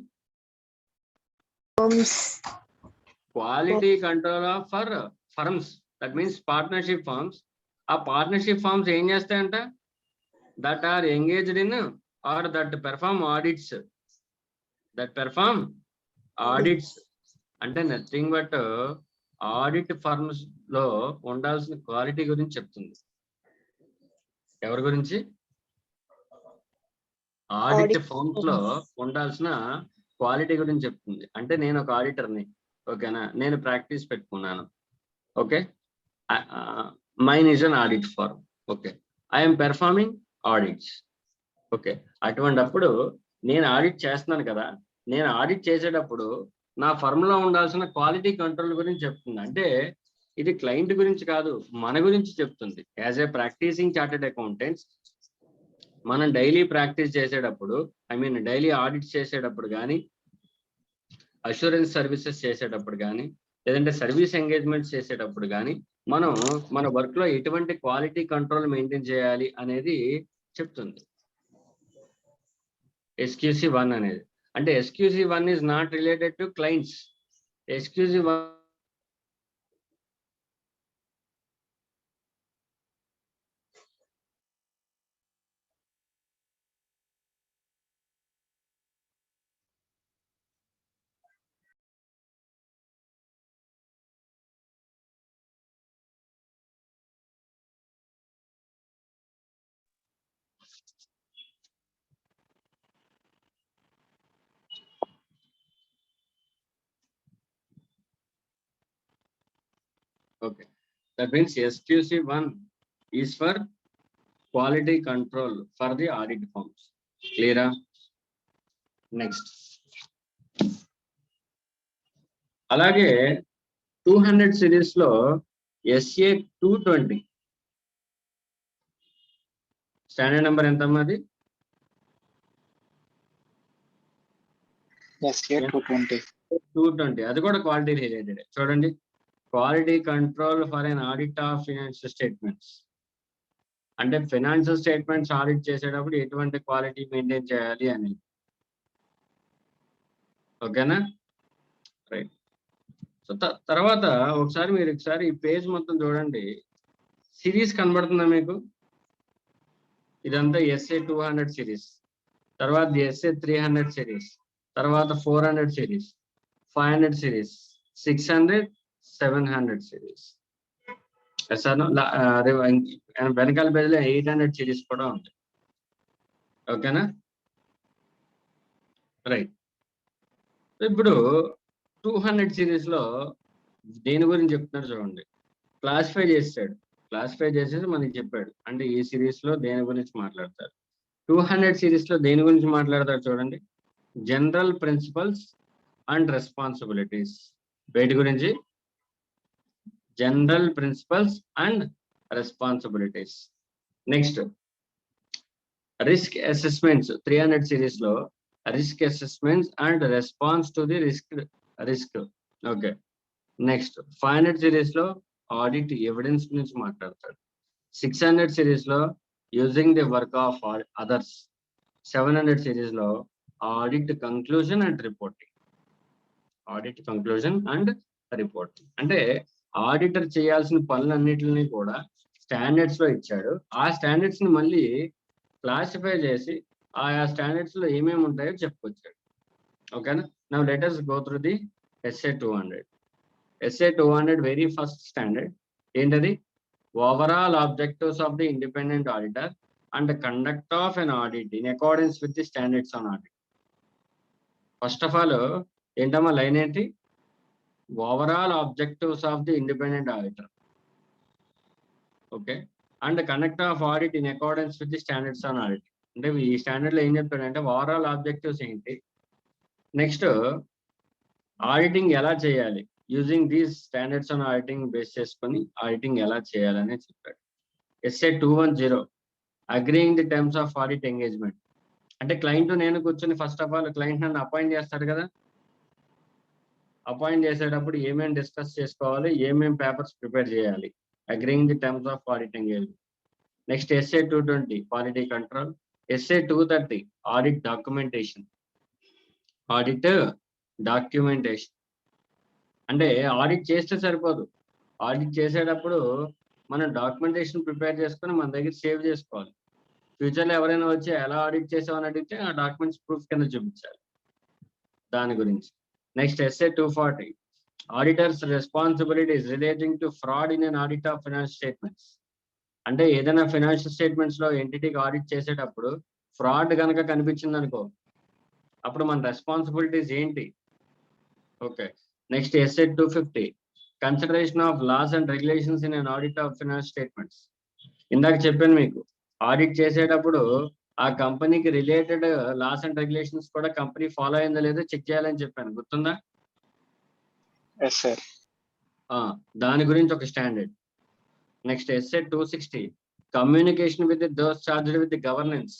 Quality control of for firms, that means partnership firms. ఆ partnership firms ఏం చేస్తాయంట? That are engaged in or that perform audits. అంటే నథింగ్ బట్ ఆడిట్ ఫర్మ్స్ లో ఉండాల్సిన క్వాలిటీ గురించి చెప్తుంది. ఎవరి గురించి? ఆడిట్ ఫర్మ్స్ లో ఉండాల్సిన క్వాలిటీ గురించి చెప్తుంది. అంటే నేను ఒక ఆడిటర్ని, ఓకేనా, నేను ప్రాక్టీస్ పెట్టుకున్నాను. Okay, mine is an audit firm. Okay, I'm performing audits. Okay, అటువంటిప్పుడు నేను ఆడిట్ చేస్తున్నాను కదా, నేను ఆడిట్ చేసేటప్పుడు నా ఫర్మ్ లో ఉండాల్సిన క్వాలిటీ కంట్రోల్ గురించి చెప్తుంది. అంటే ఇది క్లయింట్ గురించి కాదు, మన గురించి చెప్తుంది. As a practising chartered accountants మనం డైలీ ప్రాక్టీస్ చేసేటప్పుడు, డైలీ ఆడిట్ చేసేటప్పుడు కానీ, అష్యూరెన్స్ సర్వీసెస్ చేసేటప్పుడు కానీ, లేదంటే సర్వీస్ ఎంగేజ్మెంట్స్ చేసేటప్పుడు కానీ మనం మన వర్క్ లో ఎటువంటి క్వాలిటీ కంట్రోల్ మెయింటైన్ చేయాలి అనేది చెప్తుంది SQC1 అనేది. అంటే SQC1 is not related to clients. SQC1 okay, that means SQC1 is for quality control for the audit firms. Clear? Next, అలాగే 200 సిరీస్ లో SA 220 స్టాండర్డ్ నెంబర్ ఎంత అన్నది? SA 220. అది కూడా క్వాలిటీ రిలేటెడ్. చూడండి, quality control for an audit of financial statements. అంటే financial statements audit చేసేటప్పుడు ఎటువంటి క్వాలిటీ మెయింటైన్ చేయాలి అనేది. ఓకేనా, రైట్. సో తర్వాత మీరు ఒకసారి ఈ పేజ్ మొత్తం చూడండి. సిరీస్ కనబడుతుందా మీకు? ఇదంతా SA 200 సిరీస్, తర్వాత SA 300 సిరీస్, తర్వాత 400 సిరీస్, 500 సిరీస్, 600, 700 సిరీస్. వెనకాల పేజీలో 800 సిరీస్ కూడా ఉంది. ఓకేనా, రైట్. ఇప్పుడు 200 సిరీస్ లో దేని గురించి చెప్తున్నారు చూడండి. క్లాసిఫై చేసేసి మనకి చెప్పాడు. అంటే ఈ సిరీస్ లో దేని గురించి మాట్లాడతారు. 200 సిరీస్ లో దేని గురించి మాట్లాడతారు చూడండి. General principles and responsibilities. వేటి గురించి? General principles and responsibilities. Next, risk assessments. 300 series లో risk assessments and response to the risk. Okay, next 500 series లో ఆడిట్ ఎవిడెన్స్ గురించి మాట్లాడతాడు. 600 సిరీస్ లో using the work of others. 700 series లో audit conclusion and reporting. అంటే auditor చేయాల్సిన పనులన్నిటిని కూడా స్టాండర్డ్స్ లో ఇచ్చాడు. ఆ స్టాండర్డ్స్ ని మళ్ళీ క్లాసిఫై చేసి ఆయా స్టాండర్డ్స్ లో ఏమేమి ఉంటాయో చెప్పుకొచ్చాడు. ఓకేనా, now let us go through the SA 200. SA 200 very first standard ఏంటది? Overall objectives of the independent auditor and conduct of an audit in accordance with the standards on audit. First of all ఏంటమ్మా line ఏంటి? Overall objectives of the independent auditor, okay, and conduct of audit in accordance with the standards on audit. అంటే ఈ standard లో ఏం చెప్తాడంటే overall objectives ఏంటి, next auditing ఎలా చేయాలి, using these standards on auditing base చేసుకొని ఆడిటింగ్ ఎలా చేయాలని చెప్పాడు. SA 210 agreeing the terms of audit engagement. అంటే క్లయింట్ నేను కూర్చొని ఫస్ట్ ఆఫ్ ఆల్ క్లయింట్ నన్ను అపాయింట్ చేస్తాడు కదా, అపాయింట్ చేసేటప్పుడు ఏమేమి డిస్కస్ చేసుకోవాలి, ఏమేమి పేపర్స్ ప్రిపేర్ చేయాలి, agreeing the terms of audit engagement. Next SA 220 quality control. SA 230 audit documentation. అంటే ఆడిట్ చేస్తే సరిపోదు, ఆడిట్ చేసేటప్పుడు మనం డాక్యుమెంటేషన్ ప్రిపేర్ చేసుకొని మన దగ్గర సేవ్ చేసుకోవాలి. ఫ్యూచర్లో ఎవరైనా వచ్చి ఎలా ఆడిట్ చేసామని అడిగితే ఆ డాక్యుమెంట్స్ ప్రూఫ్ కింద చూపించాలి. దాని గురించి. Next SA 240 auditors responsibilities relating to fraud in an audit of financial statements. అంటే ఏదైనా ఫైనాన్షియల్ స్టేట్మెంట్స్ లో ఎంటిటీకి ఆడిట్ చేసేటప్పుడు ఫ్రాడ్ కనుక కనిపించింది అనుకో, అప్పుడు మన రెస్పాన్సిబిలిటీస్ ఏంటి? Okay, next SA 250 consideration of laws and regulations in an audit of finance statements. ఇందాక చెప్పాను మీకు, ఆడిట్ చేసేటప్పుడు ఆ కంపెనీకి రిలేటెడ్ లాస్ అండ్ రెగ్యులేషన్స్ కూడా కంపెనీ ఫాలో అయిందో లేదో చెక్ చేయాలని చెప్పాను, గుర్తుందా? Yes sir. దాని గురించి ఒక standard. Next SA 260 communication with those charged with governance.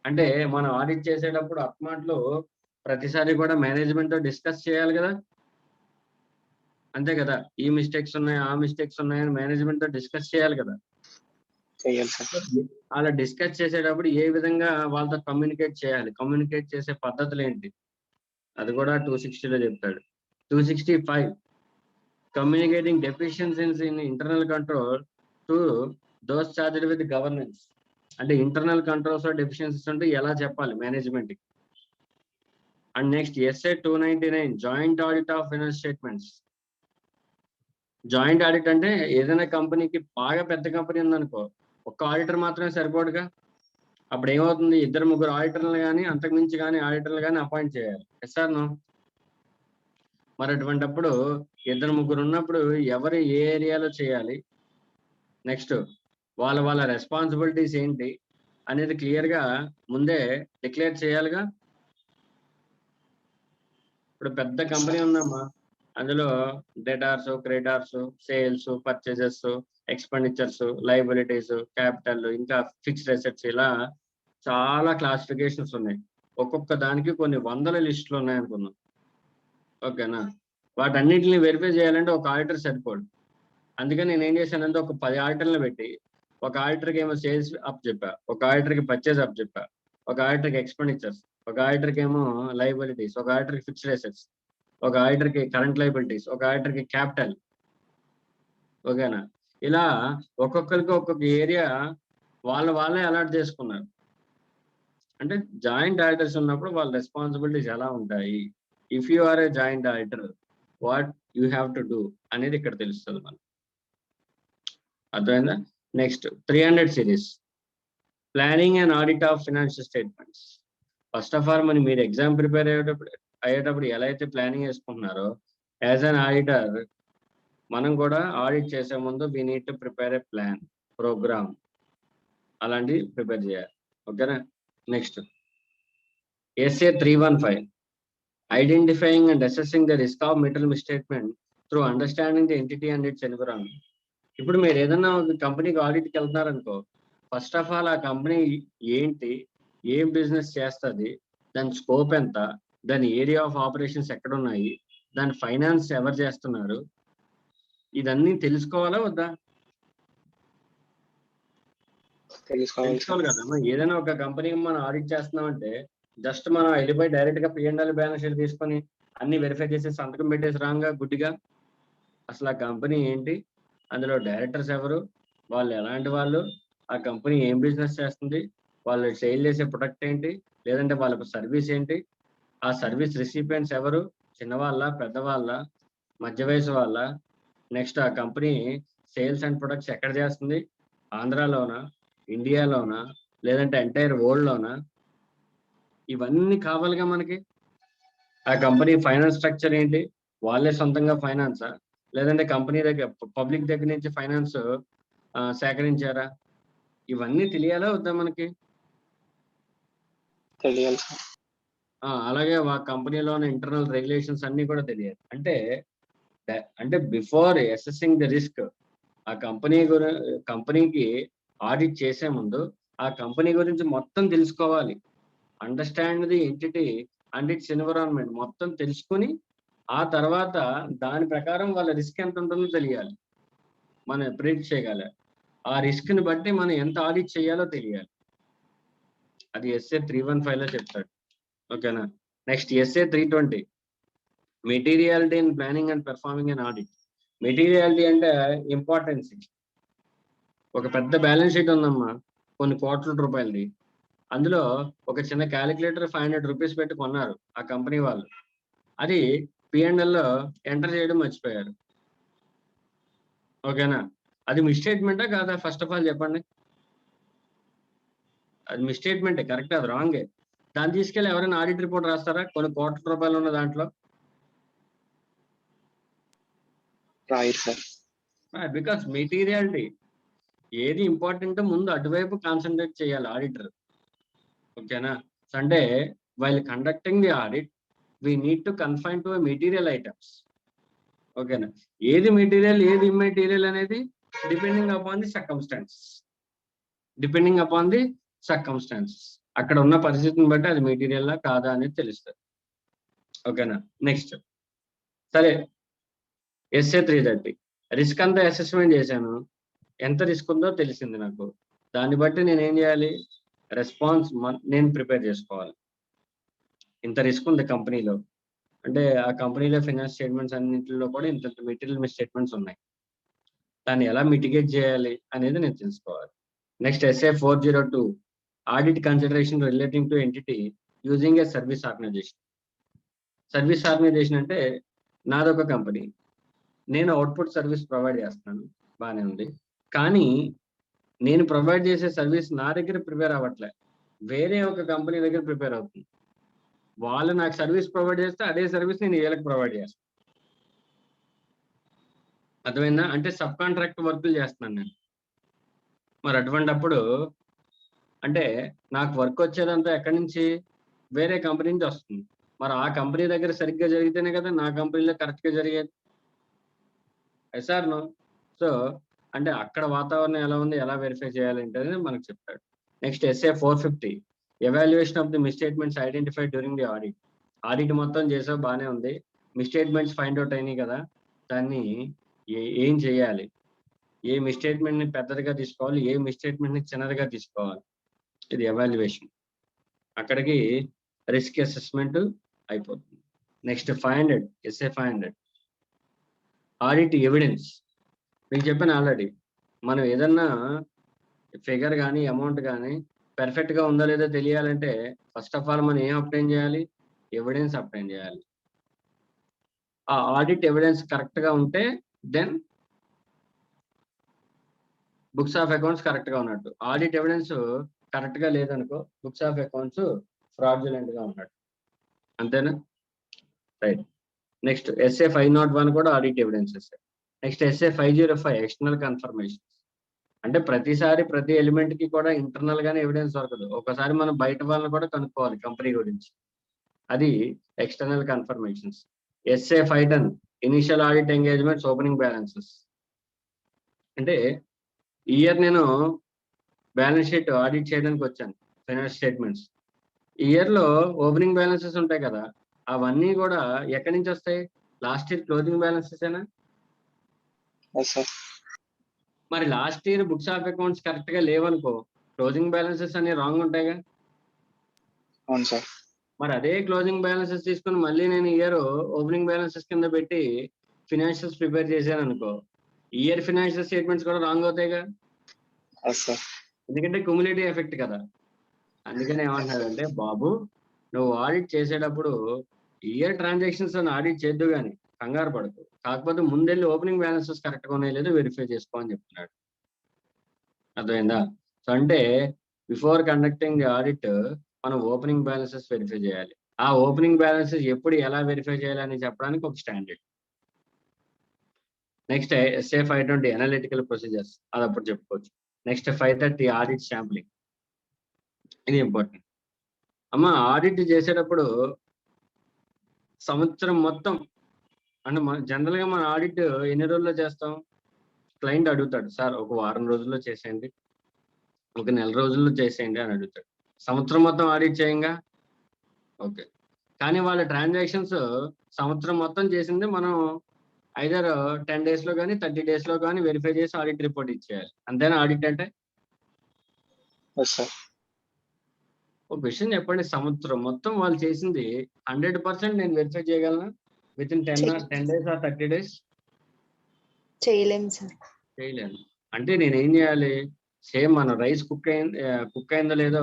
అంటే మనం ఆడిట్ చేసేటప్పుడు అప్మార్ట్లో ప్రతిసారి కూడా మేనేజ్మెంట్ తో డిస్కస్ చేయాలి కదా, అంతే కదా? ఈ మిస్టేక్స్ ఉన్నాయి, ఆ మిస్టేక్స్ ఉన్నాయని మేనేజ్మెంట్ తో డిస్కస్ చేయాలి కదా. చేయాలి సార్. అలా డిస్కస్ చేసేటప్పుడు ఏ విధంగా వాళ్ళతో కమ్యూనికేట్ చేయాలి, కమ్యూనికేట్ చేసే పద్ధతులు ఏంటి, అది కూడా 260లో చెప్తాడు. 265 communicating deficiencies in internal control to those charged with governance. అంటే ఇంటర్నల్ కంట్రోల్స్ లో డెఫిషియన్సీస్ ఉంటే ఎలా చెప్పాలి మేనేజ్మెంట్ కి. And next SA 299 joint audit of finance statements. Joint audit అంటే ఏదైనా కంపెనీకి బాగా పెద్ద కంపెనీ ఉందనుకో, ఒక్క ఆడిటర్ మాత్రమే సరిపోడుగా. అప్పుడు ఏమవుతుంది, 2-3 ఆడిటర్లు కానీ అంతకుమించి కానీ ఆడిటర్లు కానీ అపాయింట్ చేయాలి. Yes or no? మరి అటువంటిప్పుడు 2-3 ఉన్నప్పుడు ఎవరు ఏ ఏరియాలో చేయాలి, నెక్స్ట్ వాళ్ళ రెస్పాన్సిబిలిటీస్ ఏంటి అనేది క్లియర్ గా ముందే డిక్లేర్ చేయాలిగా. ఇప్పుడు పెద్ద కంపెనీ ఉందమ్మా, అందులో debtors, creditors, sales, purchases, expenditures, liabilities, capital, ఇంకా ఫిక్స్డ్ అసెట్స్, ఇలా చాలా క్లాసిఫికేషన్స్ ఉన్నాయి. ఒక్కొక్క దానికి కొన్ని వందల లిస్టులు ఉన్నాయి అనుకున్నాం. ఓకేనా? వాటన్నిటిని వెరిఫై చేయాలంటే ఒక ఆడిటర్ సరిపోడు. అందుకని నేను ఏం చేశానంటే ఒక 10 ఆడిటర్లు పెట్టి, ఒక ఆడిటర్కి ఏమో సేల్స్ అప్ చెప్పా, ఒక ఆడిటర్కి పర్చేజ్ అప్ చెప్పా, ఒక ఆడిటర్కి ఎక్స్పెండిచర్స్, ఒక ఆడిటర్కి ఏమో లయబిలిటీస్, ఒక ఆడిటర్కి ఫిక్స్డ్ అసెట్స్, ఒక ఆడిటర్కి కరెంట్ లయబిలిటీస్, ఒక ఆడిటర్కి క్యాపిటల్. ఓకేనా? ఇలా ఒక్కొక్కరికి ఒక్కొక్క ఏరియా వాళ్ళే అలాట్ చేసుకున్నారు. అంటే జాయింట్ ఆడిటర్స్ ఉన్నప్పుడు వాళ్ళ రెస్పాన్సిబిలిటీస్ ఎలా ఉంటాయి, if you are a joint auditor what you have to do అనేది ఇక్కడ తెలుస్తుంది మనకు. అర్థమైందా? Next 300 series planning and audit of financial statements. First of all మీరు ఎగ్జామ్ ప్రిపేర్ అయ్యేటప్పుడు ఎలా అయితే ప్లానింగ్ వేసుకుంటున్నారో, యాజ్ అన్ ఆడిటర్ మనం కూడా ఆడిట్ చేసే ముందు we need to prepare a plan, programme, అలాంటివి ప్రిపేర్ చేయాలి. ఓకేనా? Next SA 315 identifying and assessing the risk of material misstatement through understanding the entity and it's environment. ఇప్పుడు మీరు ఏదైనా ఒక కంపెనీకి ఆడిట్కి వెళ్తున్నారనుకో, ఫస్ట్ ఆఫ్ ఆల్ ఆ కంపెనీ ఏంటి, ఏం బిజినెస్ చేస్తుంది, దాని స్కోప్ ఎంత, దాని ఏరియా ఆఫ్ ఆపరేషన్స్ ఎక్కడున్నాయి, దాని ఫైనాన్స్ ఎవరు చేస్తున్నారు, ఇదన్నీ తెలుసుకోవాలా వద్దా? తెలుసుకోవాలి కదా. ఏదైనా ఒక కంపెనీకి మనం ఆడిట్ చేస్తున్నామంటే జస్ట్ మనం వెళ్ళిపోయి డైరెక్ట్ గా P&L బ్యాలెన్స్ షీట్ తీసుకొని అన్ని వెరిఫై చేసి సంతకం పెట్టేసి రాంగా గుడ్డిగా. అసలు ఆ కంపెనీ ఏంటి, అందులో డైరెక్టర్స్ ఎవరు, వాళ్ళు ఎలాంటి వాళ్ళు, ఆ కంపెనీ ఏం బిజినెస్ చేస్తుంది, వాళ్ళు సేల్ చేసే ప్రొడక్ట్ ఏంటి, లేదంటే వాళ్ళ సర్వీస్ ఏంటి, ఆ సర్వీస్ రిసిపియెంట్స్ ఎవరు, చిన్నవాళ్ళ, పెద్దవాళ్ళ, మధ్య వయసు వాళ్ళ, నెక్స్ట్ ఆ కంపెనీ సేల్స్ అండ్ ప్రొడక్ట్స్ ఎక్కడ చేస్తుంది, ఆంధ్రాలోనా, ఇండియాలోనా, లేదంటే ఎంటైర్ వరల్డ్ లోనా, ఇవన్నీ కావాలిగా మనకి. ఆ కంపెనీ ఫైనాన్స్ స్ట్రక్చర్ ఏంటి, వాళ్ళే సొంతంగా ఫైనాన్సా, లేదంటే కంపెనీ దగ్గర పబ్లిక్ దగ్గర నుంచి ఫైనాన్స్ సేకరించారా, ఇవన్నీ తెలియాలా వద్దా మనకి? తెలియాలి. అలాగే ఆ కంపెనీలోని ఇంటర్నల్ రెగ్యులేషన్స్ అన్ని కూడా తెలియాలి. అంటే బిఫోర్ అసెసింగ్ ద రిస్క్, ఆ కంపెనీకి ఆడిట్ చేసే ముందు ఆ కంపెనీ గురించి మొత్తం తెలుసుకోవాలి. Understand the entity and it's environment మొత్తం తెలుసుకుని, ఆ తర్వాత దాని ప్రకారం వాళ్ళ రిస్క్ ఎంత ఉంటుందో తెలియాలి, మనం ప్రిడిక్ట్ చేయగల. ఆ రిస్క్ ని బట్టి మనం ఎంత ఆడిట్ చేయాలో తెలియాలి. అది ఎస్ఏ 315 లో చెప్తాడు. ఓకేనా? Next SA 320 materiality in planning and performing and audit. Materiality అంటే ఇంపార్టెన్స్. ఒక పెద్ద బ్యాలెన్స్ షీట్ ఉందమ్మా, కొన్ని కోట్ల రూపాయలది, అందులో ఒక చిన్న క్యాలిక్యులేటర్ 500 రూపీస్ పెట్టి కొన్నారు ఆ కంపెనీ వాళ్ళు, అది P&L లో ఎంటర్ చేయడం మర్చిపోయారు. ఓకేనా? అది మిస్టేట్మెంటా కాదా? ఫస్ట్ ఆఫ్ ఆల్ చెప్పండి. అది మిస్టేట్మెంటే, కరెక్ట్, అది రాంగే. దాన్ని తీసుకెళ్ళి ఎవరైనా ఆడిట్ రిపోర్ట్ రాస్తారా కొన్ని కోట్ల రూపాయలు ఉన్న దాంట్లో? రాయరు సార్. బికాస్ మెటీరియాలిటీ ఏది ఇంపార్టెంట్ ముందు అటువైపు కాన్సన్ట్రేట్ చేయాలి ఆడిటర్. ఓకేనా? అంటే while conducting the audit we need to confine to material items. ఓకేనా? ఏది మెటీరియల్ ఏది ఇమ్మెటీరియల్ అనేది డిపెండింగ్ అపాన్ ది సర్కమ్స్టాన్సెస్, అక్కడ ఉన్న పరిస్థితిని బట్టి అది మెటీరియల్ కాదా అనేది తెలుస్తుంది. ఓకేనా? నెక్స్ట్, సరే SA 330 రిస్క్ అంతా అసెస్మెంట్ చేశాను, ఎంత రిస్క్ ఉందో తెలిసింది నాకు. దాన్ని బట్టి నేను ఏం చేయాలి? రెస్పాన్స్ నేను ప్రిపేర్ చేసుకోవాలి. ఇంత రిస్క్ ఉంది కంపెనీలో అంటే ఆ కంపెనీలో ఫైనాన్స్ స్టేట్మెంట్స్ అన్నింటిలో కూడా ఇంత మెటీరియల్ మిస్టేట్మెంట్స్ ఉన్నాయి, దాన్ని ఎలా మిటిగేట్ చేయాలి అనేది నేను తెలుసుకోవాలి. Next SA 402 audit consideration relating to entity using a service organisation. Service organisation అంటే నాదొక కంపెనీ, నేను అవుట్పుట్ సర్వీస్ ప్రొవైడ్ చేస్తున్నాను, బాగానే ఉంది. కానీ నేను ప్రొవైడ్ చేసే సర్వీస్ నా దగ్గర ప్రిపేర్ అవ్వట్లే, వేరే ఒక కంపెనీ దగ్గర ప్రిపేర్ అవుతుంది. వాళ్ళు నాకు సర్వీస్ ప్రొవైడ్ చేస్తే అదే సర్వీస్ నేను వీళ్ళకి ప్రొవైడ్ చేస్తాను. అర్థమైందా? అంటే సబ్ కాంట్రాక్ట్ వర్కులు చేస్తున్నాను నేను. మరి అటువంటిప్పుడు అంటే నాకు వర్క్ వచ్చేదంతా ఎక్కడి నుంచి? వేరే కంపెనీ నుంచి వస్తుంది. మరి ఆ కంపెనీ దగ్గర సరిగ్గా జరిగితేనే కదా నా కంపెనీలో కరెక్ట్గా జరిగేది. Sir no. సో అంటే అక్కడ వాతావరణం ఎలా ఉంది, ఎలా వెరిఫై చేయాలంటే మనకు చెప్తాడు. Next SA 450 evaluation of the misstatements identified during the audit. Audit మొత్తం చేసావు, బాగానే ఉంది, మిస్టేట్మెంట్స్ ఫైండ్ అవుట్ అయినాయి కదా, దాన్ని ఏం చేయాలి, ఏ మిస్టేట్మెంట్ ని పెద్దదిగా తీసుకోవాలి, ఏ మిస్టేట్మెంట్ ని చిన్నదిగా తీసుకోవాలి, ఇది ఎవాల్యుయేషన్. అక్కడికి రిస్క్ అసెస్మెంట్ అయిపోతుంది. Next 500 SA 500 audit evidence. మీకు చెప్పాను ఆల్రెడీ, మనం ఏదన్నా ఫిగర్ కానీ అమౌంట్ కానీ పెర్ఫెక్ట్ గా ఉందా లేదా తెలియాలంటే ఫస్ట్ ఆఫ్ ఆల్ మనం ఏం అప్టైన్ చేయాలి? ఎవిడెన్స్ అప్టైన్ చేయాలి. ఆ ఆడిట్ ఎవిడెన్స్ కరెక్ట్ గా ఉంటే then books of accounts correct గా ఉన్నట్టు. ఆడిట్ ఎవిడెన్స్ కరెక్ట్ గా లేదనుకో బుక్స్ ఆఫ్ అకౌంట్స్ ఫ్రాడ్యులెంట్ గా ఉన్నట్టు. అంతేనా? రైట్. నెక్స్ట్ SA 501 కూడా audit evidences. Next SA 505 external confirmation. అంటే ప్రతిసారి ప్రతి ఎలిమెంట్ కి కూడా ఇంటర్నల్ గానే ఎవిడెన్స్ దొరకదు, ఒకసారి మనం బయట వాళ్ళని కూడా కనుక్కోవాలి కంపెనీ గురించి, అది external confirmations. SA 510 initial audit engagements opening balances. అంటే ఇయర్ నేను బ్యాలెన్స్ షీట్ ఆడిట్ చేయడానికి వచ్చాను, ఫైనాన్స్ స్టేట్మెంట్స్. ఇయర్ లో ఓపెనింగ్ బ్యాలెన్సెస్ ఉంటాయి కదా, అవన్నీ కూడా ఎక్కడి నుంచి వస్తాయి? లాస్ట్ ఇయర్ క్లోజింగ్ బ్యాలెన్సెస్ ఏనా? మరి last year books of accounts correct గా లేవనుకో క్లోజింగ్ బ్యాలెన్సెస్ అన్ని రాంగ్ ఉంటాయిగా. అవును సార్. మరి అదే క్లోజింగ్ బ్యాలెన్సెస్ తీసుకుని మళ్ళీ నేను ఇయర్ ఓపెనింగ్ బ్యాలెన్సెస్ కింద పెట్టి ఫినాన్షియల్స్ ప్రిపేర్ చేశాను అనుకో, ఇయర్ ఫినాన్షియల్ స్టేట్మెంట్స్ కూడా రాంగ్ అవుతాయిగా, ఎందుకంటే క్యుములేటివ్ ఎఫెక్ట్ కదా. అందుకని ఏమంటున్నాడంటే, బాబు నువ్వు ఆడిట్ చేసేటప్పుడు ఇయర్ ట్రాన్సాక్షన్స్ అని ఆడిట్ చేద్దు కానీ కంగారు పడకు, కాకపోతే ముందెళ్ళి ఓపెనింగ్ బ్యాలెన్సెస్ కరెక్ట్ గా ఉన్నాయో లేదో వెరిఫై చేసుకో అని చెప్తున్నాడు. అర్థమైందా? సో అంటే బిఫోర్ కండక్టింగ్ ది ఆడిట్ మనం ఓపెనింగ్ బ్యాలెన్సెస్ వెరిఫై చేయాలి. ఆ ఓపెనింగ్ బ్యాలెన్సెస్ ఎప్పుడు ఎలా వెరిఫై చేయాలని చెప్పడానికి ఒక standard. Next SA 520 analytical procedures, అది అప్పుడు చెప్పుకోవచ్చు. నెక్స్ట్ 530 ఆడిట్ శాంప్లింగ్, ఇది ఇంపార్టెంట్. అమ్మ ఆడిట్ చేసేటప్పుడు సంవత్సరం మొత్తం అంటే జనరల్ గా మన ఆడిట్ ఎన్ని రోజుల్లో చేస్తాం? క్లయింట్ అడుగుతాడు, సార్ ఒక వారం రోజుల్లో చేసేయండి, ఒక నెల రోజుల్లో చేసేయండి అని అడుగుతాడు. సంవత్సరం మొత్తం ఆడిట్ చేయంగా, ఓకే. కానీ వాళ్ళ ట్రాన్సాక్షన్స్ సంవత్సరం మొత్తం చేసింది మనం ఐదర్ 10 days లో కానీ 30 days లో కానీ వెరిఫై చేసి ఆడిట్ రిపోర్ట్ ఇచ్చేయాలి. అంతేనా ఆడిట్ అంటే? ఒక విషయం చెప్పండి, సంవత్సరం మొత్తం వాళ్ళు చేసింది 100% నేను వెరిఫై చేయగలనా with in 10 days or 30 days? చేయలేము సార్. చేయలేను. అంటే నేను ఏం చేయాలి? సేమ్ మన రైస్ కుక్ అయిందో లేదో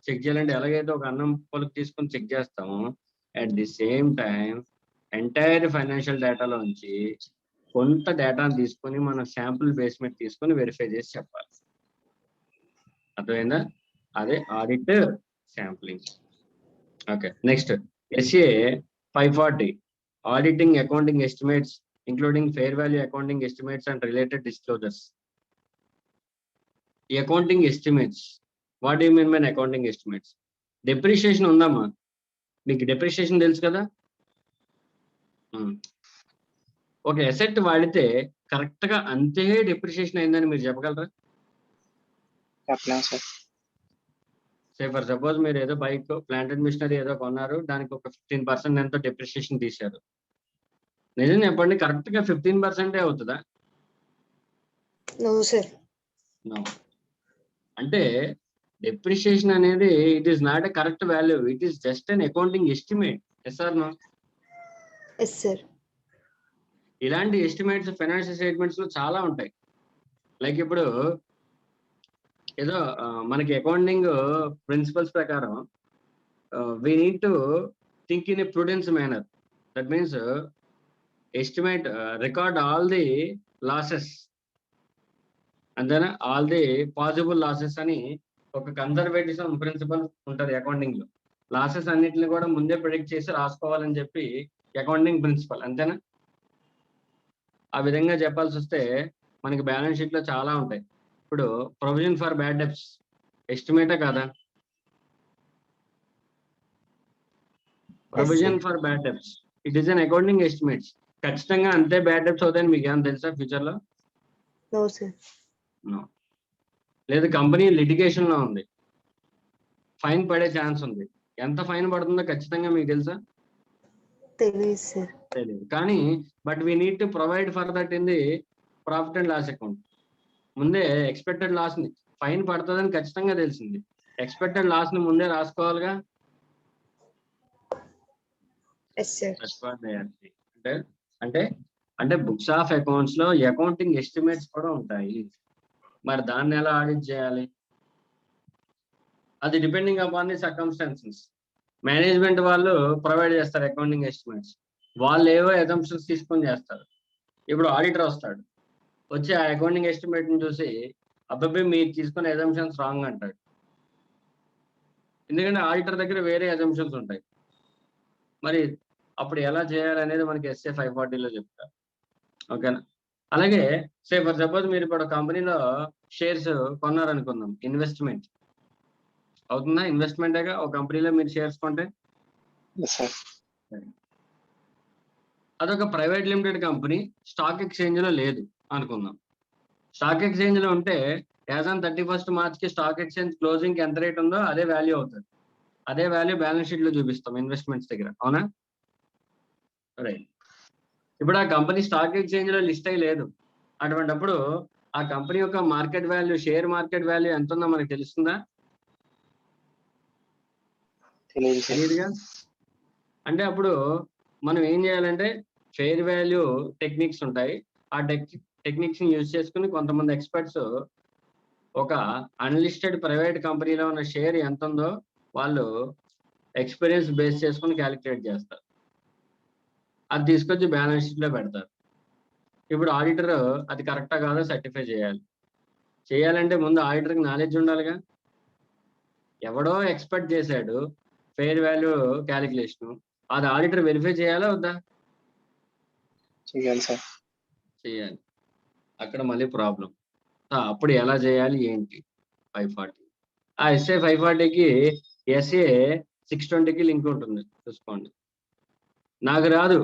చెక్ చేయాలంటే ఎలాగైతే ఒక అన్నం పొలకు తీసుకొని చెక్ చేస్తాము, at the same time entire financial డేటాలో నుంచి కొంత డేటాను తీసుకొని మనం శాంపుల్ బేస్ మీద తీసుకొని వెరిఫై చేసి చెప్పాలి. అర్థమైందా? అదే audit sampling. Okay, next SA 540 auditing accounting estimates including fair value accounting estimates and related disclosures. ఈ accounting estimates, what you mean by accounting estimates? Depreciation ఉందమ్మా, మీకు డెప్రిషియేషన్ తెలుసు కదా. ఒక అసెట్ వాడితే కరెక్ట్ గా అంతే డెప్రిషియేషన్ అయిందని మీరు చెప్పగలరా? చెప్పలేం సార్. ఫర్ సపోజ్ మీరు ఏదో బైక్ ప్లాంట్ అండ్ మిషనరీ ఏదో కొన్నారు, దానికి ఒక 15% ఎంతో డెప్రిషియేషన్ తీశారు. నిజం చెప్పండి, కరెక్ట్ గా 15% అవుతుందా? No sir. No. అంటే డెప్రిషియేషన్ అనేది it is not a correct value, it is just an accounting estimate. Yes or no? Yes sir. ఇలాంటి ఎస్టిమేట్స్ ఫైనాన్షియల్ స్టేట్మెంట్స్ లో చాలా ఉంటాయి. లైక్ ఇప్పుడు ఏదో మనకి అకౌంటింగ్ ప్రిన్సిపల్స్ ప్రకారం we need to think in a prudence manner. That means estimate, record all the losses and then all the possible losses అని ఒక కన్సర్వేటిజం ప్రిన్సిపల్ ఉంటుంది అకౌంటింగ్ లో. లాసెస్ అన్నిటిని కూడా ముందే ప్రిడిక్ట్ చేసి రాసుకోవాలని చెప్పి అకౌంటింగ్ ప్రిన్సిపల్, అంతేనా? ఆ విధంగా చెప్పాల్సి వస్తే మనకి బ్యాలెన్స్ షీట్ లో చాలా ఉంటాయి. ఇప్పుడు ప్రొవిజన్ ఫర్ బ్యాడ్ డెబ్ట్స్ ఎస్టిమేటే కదా? Provision for bad debts it is an accounting estimates. ఖచ్చితంగా అంతే బ్యాడ్ డెబ్ట్స్ అవుతాయని మీకు ఏమైనా తెలుసా ఫ్యూచర్ లో? No sir. లేదు, కంపెనీ లిటిగేషన్ లో ఉంది, ఫైన్ పడే ఛాన్స్ ఉంది. ఎంత ఫైన్ పడుతుందో ఖచ్చితంగా మీకు తెలుసా? తెలియదు సార్. తెలియదు. కానీ but we need to provide for that in the profit and loss account. ముందే ఎక్స్పెక్టెడ్ లాస్ ని, ఫైన్ పడుతుందని ఖచ్చితంగా తెలిసింది, ఎక్స్పెక్టెడ్ లాస్ ని ముందే రాసుకోవాలిగా. Yes sir. అంటే అంటే బుక్స్ ఆఫ్ అకౌంట్స్ లో అకౌంటింగ్ ఎస్టిమేట్స్ కూడా ఉంటాయి. మరి దాన్ని ఎలా ఆడిట్ చేయాలి? అది depending upon the circumstances. Management వాళ్ళు ప్రొవైడ్ చేస్తారు అకౌంటింగ్ ఎస్టిమేట్స్, వాళ్ళు ఏవో అజంప్షన్స్ తీసుకొని చేస్తారు. ఇప్పుడు ఆడిటర్ వస్తాడు, వచ్చి ఆ అకౌంటింగ్ ఎస్టిమేట్ ని చూసి అబ్బాయి మీరు తీసుకునే అజంప్షన్స్ రాంగ్ అంటాడు. ఎందుకంటే ఆడిటర్ దగ్గర వేరే అజంప్షన్స్ ఉంటాయి. మరి అప్పుడు ఎలా చేయాలనేది మనకి SA 540లో చెప్తారు. ఓకేనా? అలాగే ఫర్ సపోజ్ మీరు ఇప్పుడు కంపెనీలో షేర్స్ కొన్నారనుకుందాం, ఇన్వెస్ట్మెంట్ అవుతుందా? ఇన్వెస్ట్మెంటేగా ఒక కంపెనీలో మీరు షేర్స్ కొంటే. అదొక private limited company, stock exchange లో లేదు అనుకుందాం. స్టాక్ ఎక్స్చేంజ్ లో ఉంటే యాజ్ ఆన్ 31st March కి స్టాక్ ఎక్స్చేంజ్ క్లోజింగ్ ఎంత రేట్ ఉందో అదే వాల్యూ అవుతుంది. అదే వాల్యూ బ్యాలెన్స్ షీట్ లో చూపిస్తాం ఇన్వెస్ట్మెంట్స్ దగ్గర, అవునా? రైట్. ఇప్పుడు ఆ కంపెనీ స్టాక్ ఎక్స్చేంజ్ లో లిస్ట్ అయ్యి లేదు. అటువంటిప్పుడు ఆ కంపెనీ యొక్క market value, share market value ఎంత ఉందో మనకు తెలుస్తుందా? తెలియదుగా. అంటే అప్పుడు మనం ఏం చేయాలంటే ఫెయిర్ వాల్యూ టెక్నిక్స్ ఉంటాయి. ఆ టెక్నిక్స్ ని యూజ్ చేసుకుని కొంతమంది ఎక్స్పర్ట్స్ ఒక అన్లిస్టెడ్ ప్రైవేట్ కంపెనీలో ఉన్న షేర్ ఎంత ఉందో వాళ్ళు ఎక్స్పీరియన్స్ బేస్ చేసుకుని క్యాలిక్యులేట్ చేస్తారు. అది తీసుకొచ్చి బ్యాలెన్స్ షీట్ లో పెడతారు. ఇప్పుడు ఆడిటర్ అది కరెక్టా కాదో సర్టిఫై చేయాలంటే ముందు ఆడిటర్కి నాలెడ్జ్ ఉండాలిగా. ఎవడో ఎక్స్పెక్ట్ చేశాడు ఫెయిర్ వాల్యూ క్యాలిక్యులేషన్, అది ఆడిటర్ వెరిఫై చేయాలా వద్దా? చేయాలి సార్. చేయాలి. అక్కడ మళ్ళీ ప్రాబ్లం. అప్పుడు ఎలా చేయాలి ఏంటి? 540 ఆ SA 540కి SA 620కి లింక్ ఉంటుంది, చూసుకోండి. నాకు రాదు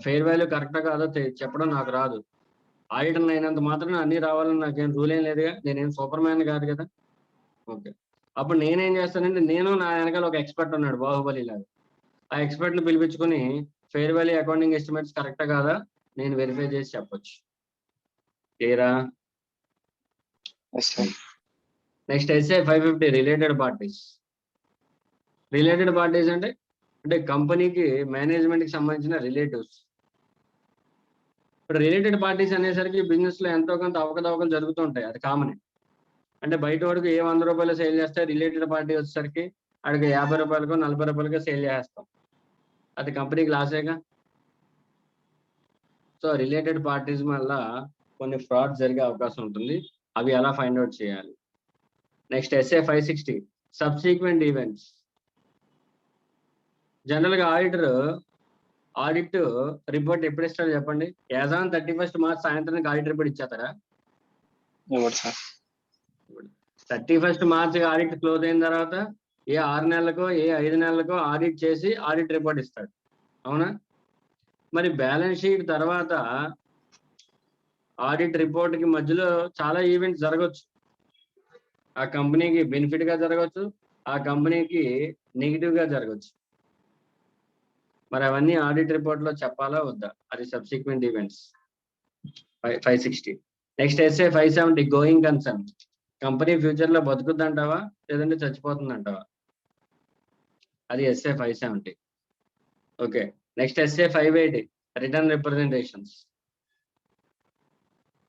ఫెయిర్ వాల్యూ కరెక్టా కాదో చెప్పడం, నాకు రాదు. ఆడిటర్ అయినంత మాత్రం అన్ని రావాలని నాకేం రూల్ ఏం లేదుగా, నేనేం సూపర్ మ్యాన్ కాదు కదా. ఓకే, అప్పుడు నేనేం చేస్తానంటే నేను నా వెనకాల ఒక ఎక్స్పర్ట్ ఉన్నాడు బాహుబలి లాగా. ఆ ఎక్స్పర్ట్ ని పిలిపించుకుని ఫెయిర్ వాల్యూ అకౌంటింగ్ ఎస్టిమేట్స్ కరెక్టా కాదా నేను వెరిఫై చేసి చెప్పొచ్చు. క్లియరా? Next SA 550 related parties. Related parties అంటే కంపెనీకి మేనేజ్మెంట్ కి సంబంధించిన రిలేటివ్స్. ఇప్పుడు రిలేటెడ్ పార్టీస్ అనేసరికి బిజినెస్ లో ఎంతో కొంత అవకతవకలు జరుగుతూ ఉంటాయి, అది కామన్. అంటే బయట వాడికి ఏ 100 రూపాయలు సేల్ చేస్తే రిలేటెడ్ పార్టీ వచ్చేసరికి అడిగి 50 రూపాయలకో 40 రూపాయలకో సేల్ చేస్తాం, అది కంపెనీకి లాసేగా. సో రిలేటెడ్ పార్టీస్ వల్ల కొన్ని ఫ్రాడ్ జరిగే అవకాశం ఉంటుంది, అవి ఎలా ఫైండ్ అవుట్ చేయాలి? Next SA 560 subsequent events. General గా ఆడిట్ రిపోర్ట్ ఎప్పుడు ఇస్తారో చెప్పండి. యాజ్ ఆన్ 31st మార్చ్ సాయంత్రానికి ఆడిట్ రిపోర్ట్ ఇచ్చేస్తారా? ఇవ్వడు sir. 31st March audit close అయిన తర్వాత ఏ 6 నెలలకో ఏ 5 నెలలకో ఆడిట్ చేసి ఆడిట్ రిపోర్ట్ ఇస్తాడు, అవునా? మరి బ్యాలెన్స్ షీట్ తర్వాత ఆడిట్ రిపోర్ట్ కి మధ్యలో చాలా ఈవెంట్స్ జరగవచ్చు. ఆ కంపెనీకి బెనిఫిట్ గా జరగవచ్చు, ఆ కంపెనీకి నెగిటివ్ గా జరగవచ్చు. మరి అవన్నీ ఆడిట్ రిపోర్ట్ లో చెప్పాలా వద్దా? అది subsequent events 560. Next SA 570 going concern. Company future లో బతుకుద్దంటావా లేదంటే చచ్చిపోతుందంటావా? అది SA 570. Okay. Next SA 580 written representations.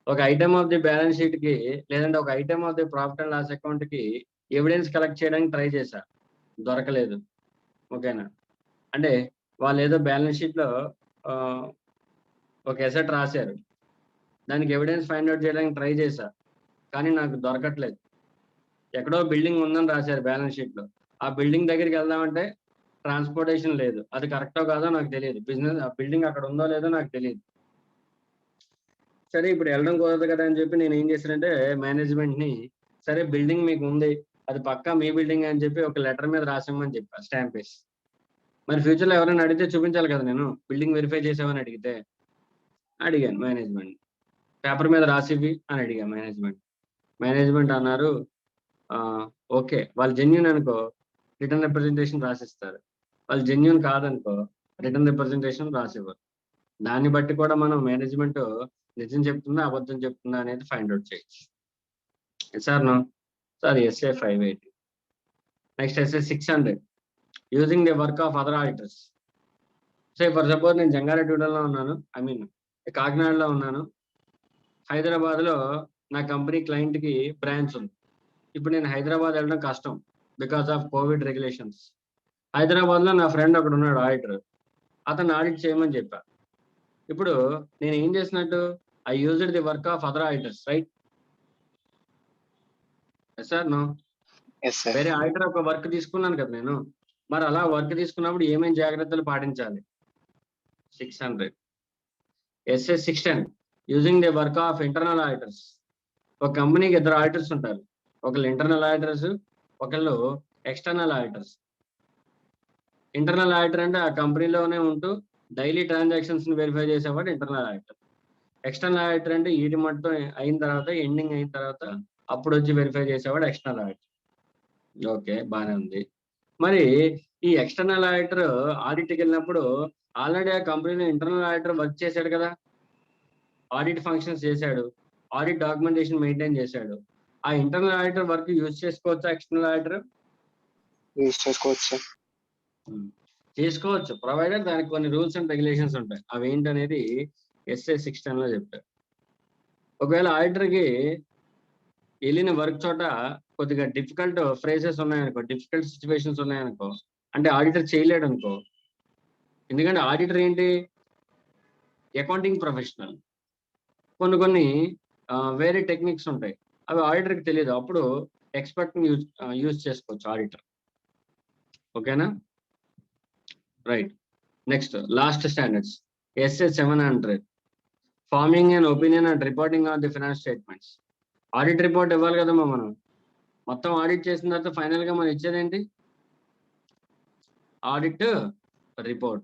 ఒక item of the balance sheet కి లేదంటే ఒక item of the profit and loss account కి ఎవిడెన్స్ కలెక్ట్ చేయడానికి ట్రై చేశా, దొరకలేదు. ఓకేనా? అంటే వాళ్ళు ఏదో బ్యాలెన్స్ షీట్ లో ఒక ఎసెట్ రాశారు, దానికి ఎవిడెన్స్ ఫైండ్ అవుట్ చేయడానికి ట్రై చేశా, కానీ నాకు దొరకట్లేదు. ఎక్కడో బిల్డింగ్ ఉందని రాశారు బ్యాలెన్స్ షీట్ లో, ఆ బిల్డింగ్ దగ్గరికి వెళ్దామంటే ట్రాన్స్పోర్టేషన్ లేదు. అది కరెక్టో కాదో నాకు తెలియదు, బిజినెస్ ఆ బిల్డింగ్ అక్కడ ఉందో లేదో నాకు తెలియదు. సరే ఇప్పుడు వెళ్ళడం కుదరదు కదా అని చెప్పి నేను ఏం చేశానంటే మేనేజ్మెంట్ ని, సరే బిల్డింగ్ మీకు ఉంది, అది పక్కా మీ బిల్డింగ్ అని చెప్పి ఒక లెటర్ మీద రాసిమ్మని చెప్పా, స్టాంప్ వేసి. మరి ఫ్యూచర్ లో ఎవరైనా అడిగితే చూపించాలి కదా, నేను బిల్డింగ్ వెరిఫై చేసామని అడిగాను మేనేజ్మెంట్. పేపర్ మీద రాసివి అని అడిగా మేనేజ్మెంట్ అన్నారు ఓకే, వాళ్ళు జెన్యూన్ అనుకో రిటర్న్ రిప్రజెంటేషన్ రాసిస్తారు, వాళ్ళు జెన్యూన్ కాదనుకో రిటర్న్ రిప్రజెంటేషన్ రాసివ్వరు. దాన్ని బట్టి కూడా మనం మేనేజ్మెంట్ నిజం చెప్తుందా అబద్ధం చెప్తుందా అనేది ఫైండ్ అవుట్ చేయొచ్చు. Sir no sir SA 580. Next SA 600 using the work of other auditors. So for suppose నేను జంగారెడ్డిగూడెంలో ఉన్నాను, కాకినాడలో ఉన్నాను, హైదరాబాద్ లో నా కంపెనీ క్లయింట్ కి బ్రాంచ్ ఉంది. ఇప్పుడు నేను హైదరాబాద్ వెళ్ళడం కష్టం because of Covid regulations. Hyderabad లో నా ఫ్రెండ్ ఒకడు ఉన్నాడు ఆడిటర్, అతను ఆడిట్ చేయమని చెప్పా. ఇప్పుడు నేను ఏం చేసినట్టు, I used the work of other auditors, right? Sir no వేరే ఆడిటర్ ఒక వర్క్ తీసుకున్నాను కదా నేను, మరి అలా వర్క్ తీసుకున్నప్పుడు ఏమేమి జాగ్రత్తలు పాటించాలి? 600. SA 610 using the work of internal auditors. ఒక కంపెనీకి 2 ఆడిటర్స్ ఉంటారు, ఒకళ్ళు ఇంటర్నల్ ఆడిటర్స్, ఒకళ్ళు ఎక్స్టర్నల్ ఆడిటర్స్. ఇంటర్నల్ ఆడిటర్ అంటే ఆ కంపెనీలోనే ఉంటూ డైలీ ట్రాన్సాక్షన్స్ ని వెరిఫై చేసేవాడు ఇంటర్నల్ ఆడిటర్. ఎక్స్టర్నల్ ఆడిటర్ అంటే ఈడి మొత్తం అయిన తర్వాత, ఎండింగ్ అయిన తర్వాత అప్పుడు వచ్చి వెరిఫై చేసేవాడు ఎక్స్టర్నల్ ఆడిటర్. ఓకే, బాగానే ఉంది. మరి ఈ ఎక్స్టర్నల్ ఆడిటర్ ఆడిట్కి వెళ్ళినప్పుడు ఆల్రెడీ ఆ కంపెనీలో ఇంటర్నల్ ఆడిటర్ వర్క్ చేశాడు కదా, ఆడిట్ ఫంక్షన్స్ చేశాడు, ఆడిట్ డాక్యుమెంటేషన్ మెయింటైన్ చేశాడు. ఆ ఇంటర్నల్ ఆడిటర్ వర్క్ యూజ్ చేసుకోవచ్చా ఎక్స్టర్నల్ ఆడిటర్? యూజ్ చేసుకోవచ్చు. చేసుకోవచ్చు, ప్రొవైడర్ దానికి కొన్ని రూల్స్ అండ్ రెగ్యులేషన్స్ ఉంటాయి. అవి ఏంటనేది SA 610 లో చెప్తారు. ఒకవేళ ఆడిటర్కి వెళ్ళిన వర్క్ చోట కొద్దిగా డిఫికల్ట్ ఫ్రేజెస్ ఉన్నాయనుకో, డిఫికల్ట్ సిచ్యువేషన్స్ ఉన్నాయనుకో, అంటే ఆడిటర్ చేయలేడు అనుకో. ఎందుకంటే ఆడిటర్ ఏంటి, అకౌంటింగ్ ప్రొఫెషనల్, కొన్ని వేరే టెక్నిక్స్ ఉంటాయి, అవి ఆడిటర్కి తెలియదు. అప్పుడు ఎక్స్పర్ట్ ని యూజ్ చేసుకోవచ్చు ఆడిటర్. ఓకేనా? Right. Next last standards SA 700 farming and opinion and reporting on the finance statements. Audit report ఇవ్వాలి కదమ్మా మనం, మొత్తం ఆడిట్ చేసిన తర్వాత ఫైనల్ గా మనం ఇచ్చేదేంటి? Audit report.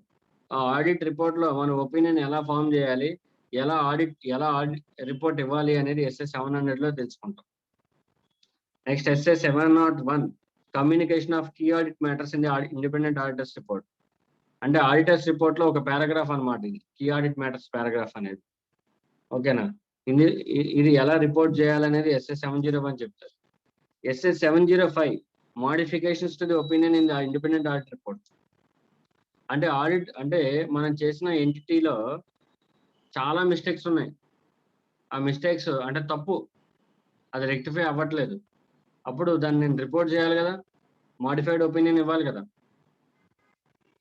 ఆ ఆడిట్ రిపోర్ట్ లో మన ఒపీనియన్ ఎలా ఫామ్ చేయాలి, ఎలా ఆడిట్ రిపోర్ట్ ఇవ్వాలి అనేది SA 700 లో తెలుసుకుంటాం. Next SA 701 communication of key audit matters in the independent auditors report. అంటే ఆడిటర్స్ రిపోర్ట్ లో ఒక పారాగ్రాఫ్ అన్నమాట ఇది, కీ ఆడిట్ మ్యాటర్స్ పారాగ్రాఫ్ అనేది. ఓకేనా? ఇది ఎలా రిపోర్ట్ చేయాలనేది SA 701 చెప్తారు. SA 705 modifications to the opinion in the independent audit report. అంటే ఆడిట్ అంటే మనం చేసిన ఎంటిటీలో చాలా మిస్టేక్స్ ఉన్నాయి, ఆ మిస్టేక్స్ అంటే తప్పు, అది రెక్టిఫై అవ్వట్లేదు, అప్పుడు దాన్ని నేను రిపోర్ట్ చేయాలి కదా, మోడిఫైడ్ ఒపీనియన్ ఇవ్వాలి కదా.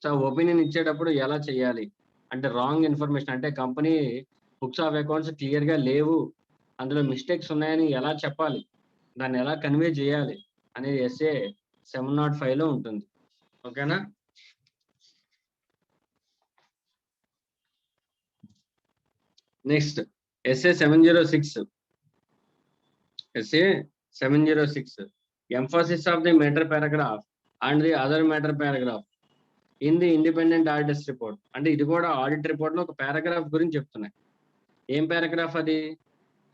సో ఒపీనియన్ ఇచ్చేటప్పుడు ఎలా చేయాలి అంటే, రాంగ్ ఇన్ఫర్మేషన్ అంటే company books of accounts clear గా లేవు, అందులో మిస్టేక్స్ ఉన్నాయని ఎలా చెప్పాలి, దాన్ని ఎలా కన్వే చేయాలి, అనేది ఎస్ఏ 705 లో ఉంటుంది. ఓకేనా? Next SA 706. SA 706 emphasis of the matter paragraph and the other matter paragraph in the independent auditors report. అంటే ఇది కూడా ఆడిట్ రిపోర్ట్ లో ఒక పారాగ్రాఫ్ గురించి చెప్తున్నాయి. ఏం పారాగ్రాఫ్ అది?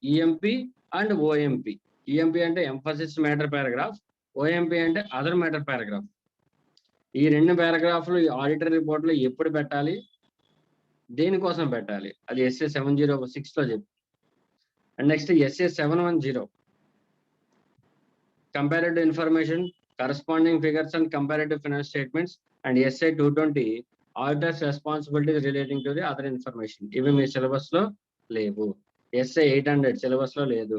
EMP and OMP. ఈఎంపి అంటే ఎంఫసిస్ మ్యాటర్ పారాగ్రాఫ్, ఓఎంపి అంటే అదర్ మ్యాటర్ పారాగ్రాఫ్. ఈ రెండు పారాగ్రాఫ్లు ఆడిటర్ రిపోర్ట్ లో ఎప్పుడు పెట్టాలి, దేనికోసం పెట్టాలి, అది ఎస్ఏ 706 లో చెప్పి. And next SA 710 comparative information, corresponding figures and comparative finance statements, and essay 220 auditors responsibilities relating to the other information. ఇవి మీ సిలబస్ లో లేవు. ఎస్ఏ 800 సిలబస్ లో లేదు.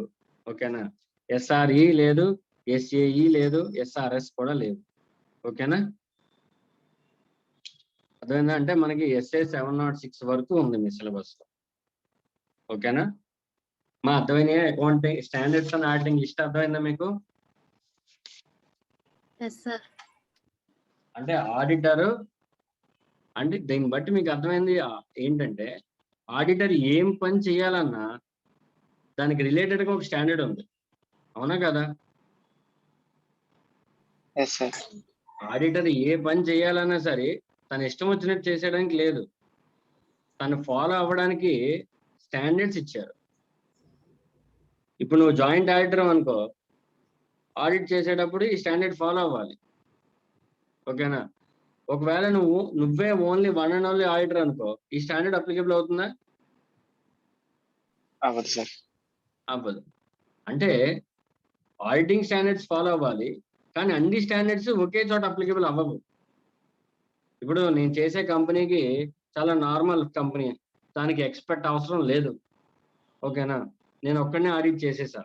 ఓకేనా? ఎస్ఆర్ఈ లేదు, ఎస్ఏఈ లేదు, ఎస్ఆర్ఎస్ కూడా లేదు. ఓకేనా? అదేంటంటే అంటే మనకి ఎస్ఏ 706 వరకు ఉంది మీ సిలబస్ లో. ఓకేనా? మా అర్థమైన accounting standards and auditing list అర్థమైందా మీకు? అంటే ఆడిటర్ అంటే దీన్ని బట్టి మీకు అర్థమైంది ఏంటంటే ఆడిటర్ ఏం పని చేయాలన్నా దానికి రిలేటెడ్ గా ఒక స్టాండర్డ్ ఉంది. అవునా కదా? ఆడిటర్ ఏ పని చేయాలన్నా సరే తన ఇష్టం వచ్చినట్టు చేసేయడానికి లేదు, తను ఫాలో అవ్వడానికి స్టాండర్డ్స్ ఇచ్చారు. ఇప్పుడు నువ్వు జాయింట్ ఆడిటర్ అనుకో, ఆడిట్ చేసేటప్పుడు ఈ స్టాండర్డ్ ఫాలో అవ్వాలి. ఓకేనా? ఒకవేళ నువ్వే only one and only auditor అనుకో, ఈ స్టాండర్డ్ అప్లికేబుల్ అవుతుందా? అవ్వదు సార్. అవ్వదు. అంటే ఆడిటింగ్ స్టాండర్డ్స్ ఫాలో అవ్వాలి, కానీ అన్ని స్టాండర్డ్స్ ఒకే చోట అప్లికేబుల్ అవ్వవు. ఇప్పుడు నేను చేసే కంపెనీకి చాలా నార్మల్ కంపెనీ, దానికి ఎక్స్పర్ట్ అవసరం లేదు. ఓకేనా? నేను ఒక్కడనే ఆడిట్ చేసేసా.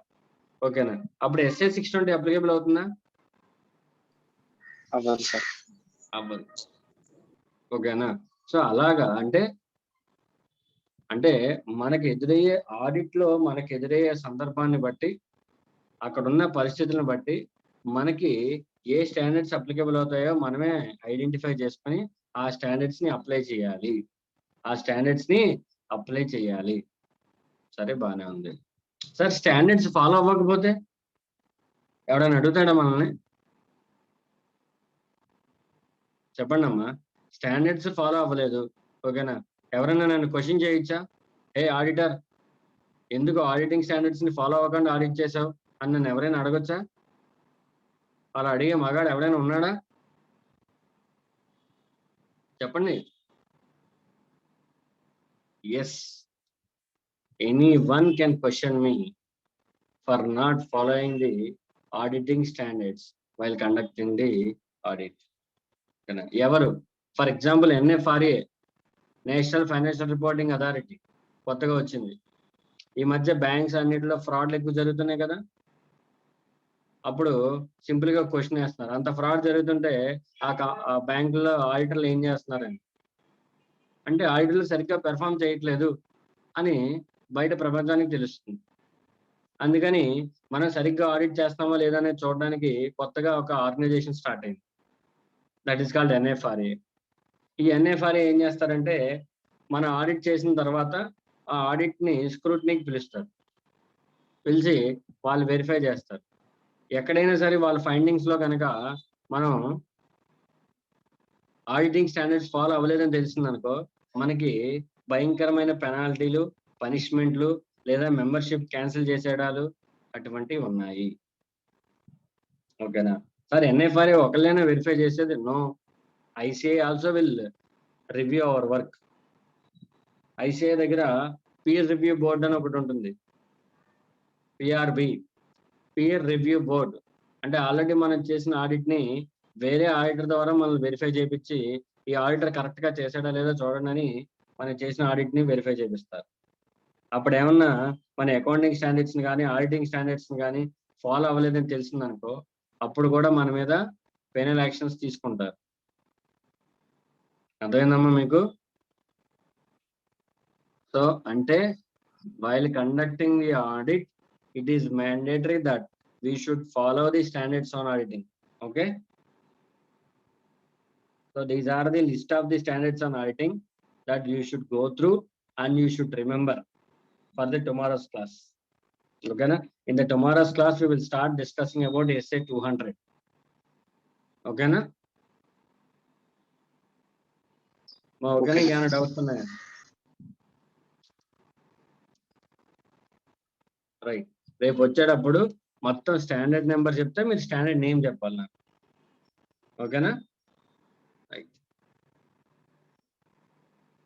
ఓకేనా? అప్పుడు ఎస్ఏ 620 అప్లికేబుల్ అవుతుందా? అవ్వదు సార్. అవ్వదు. ఓకేనా? సో అలాగా అంటే మనకి ఎదురయ్యే ఆడిట్ లో మనకి ఎదురయ్యే సందర్భాన్ని బట్టి, అక్కడున్న పరిస్థితులను బట్టి మనకి ఏ స్టాండర్డ్స్ అప్లికేబుల్ అవుతాయో మనమే ఐడెంటిఫై చేసుకొని ఆ స్టాండర్డ్స్ ని అప్లై చేయాలి. సరే, బాగానే ఉంది సార్. స్టాండర్డ్స్ ఫాలో అవ్వకపోతే ఎవడైనా అడుగుతాడా మనల్ని? చెప్పండి అమ్మా. స్టాండర్డ్స్ ఫాలో అవ్వలేదు, ఓకేనా, ఎవరైనా నన్ను క్వశ్చన్ చేయొచ్చా? ఏ ఆడిటర్, ఎందుకు ఆడిటింగ్ స్టాండర్డ్స్ ని ఫాలో అవ్వకుండా ఆడిట్ చేసావు అని నన్ను ఎవరైనా అడగొచ్చా? అలా అడిగే మగాడు ఎవరైనా ఉన్నాడా? చెప్పండి. Yes, anyone can question me for not following the auditing standards while conducting the audit. ఎవరు? For example NFRA, national financial reporting authority కొత్తగా వచ్చింది. ఈ మధ్య బ్యాంక్స్ అన్నిటిలో ఫ్రాడ్లు ఎక్కువ జరుగుతున్నాయి కదా. అప్పుడు సింపుల్ గా క్వశ్చన్ వేస్తున్నారు, అంత ఫ్రాడ్ జరుగుతుంటే ఆ బ్యాంకులో ఆడిటర్లు ఏం చేస్తున్నారని. అంటే ఆడిటర్లు సరిగ్గా పెర్ఫామ్ చేయట్లేదు అని బయట ప్రపంచానికి తెలుస్తుంది. అందుకని మనం సరిగ్గా ఆడిట్ చేస్తామో లేదనేది చూడడానికి కొత్తగా ఒక ఆర్గనైజేషన్ స్టార్ట్ అయింది. That is called NFRA. ఈ NFRA ఏం చేస్తారంటే మనం ఆడిట్ చేసిన తర్వాత ఆ ఆడిట్ ని స్క్రూటినీకి పిలుస్తారు. పిలిచి వాళ్ళు వెరిఫై చేస్తారు. ఎక్కడైనా సరే వాళ్ళ ఫైండింగ్స్ లో కనుక మనం ఆడిటింగ్ స్టాండర్డ్స్ ఫాలో అవ్వలేదని తెలిసిందనుకో, మనకి భయంకరమైన పెనాల్టీలు, పనిష్మెంట్లు లేదా మెంబర్షిప్ క్యాన్సిల్ చేసేయడాలు అటువంటివి ఉన్నాయి. ఓకేనా సార్? NFRA ఒకళ్ళైనా వెరిఫై చేసేది? No, ICAI also will review our work. ICAI దగ్గర పీర్ రివ్యూ బోర్డ్ అని ఒకటి ఉంటుంది, PRB, పీర్ రివ్యూ బోర్డ్. అంటే ఆల్రెడీ మనం చేసిన ఆడిట్ ని వేరే ఆడిటర్ ద్వారా మనం వెరిఫై చేయించి ఈ ఆడిటర్ కరెక్ట్ గా చేసాడా లేదో చూడండి అని మనం చేసిన ఆడిట్ ని వెరిఫై చేపిస్తారు. అప్పుడు ఏమన్నా మన అకౌంటింగ్ స్టాండర్డ్స్ ని కానీ ఆడిటింగ్ స్టాండర్డ్స్ ని కానీ ఫాలో అవ్వలేదని తెలిసిందనుకో, అప్పుడు కూడా మన మీద పెనల్ యాక్షన్స్ తీసుకుంటారు. అర్థమైందమ్మా మీకు? సో అంటే while conducting the audit, it is mandatory that we should follow the standards on auditing. Okay. So these are the list of the standards on auditing that you should go through and you should remember for the tomorrow's class. Okay na? In the tomorrow's class we will start discussing about SA 200. Okay na? Okay na? Yana doubts unnaya? Right. రేపు వచ్చేటప్పుడు మొత్తం standard number చెప్తే మీరు standard name చెప్పాలి నాకు. ఓకేనా?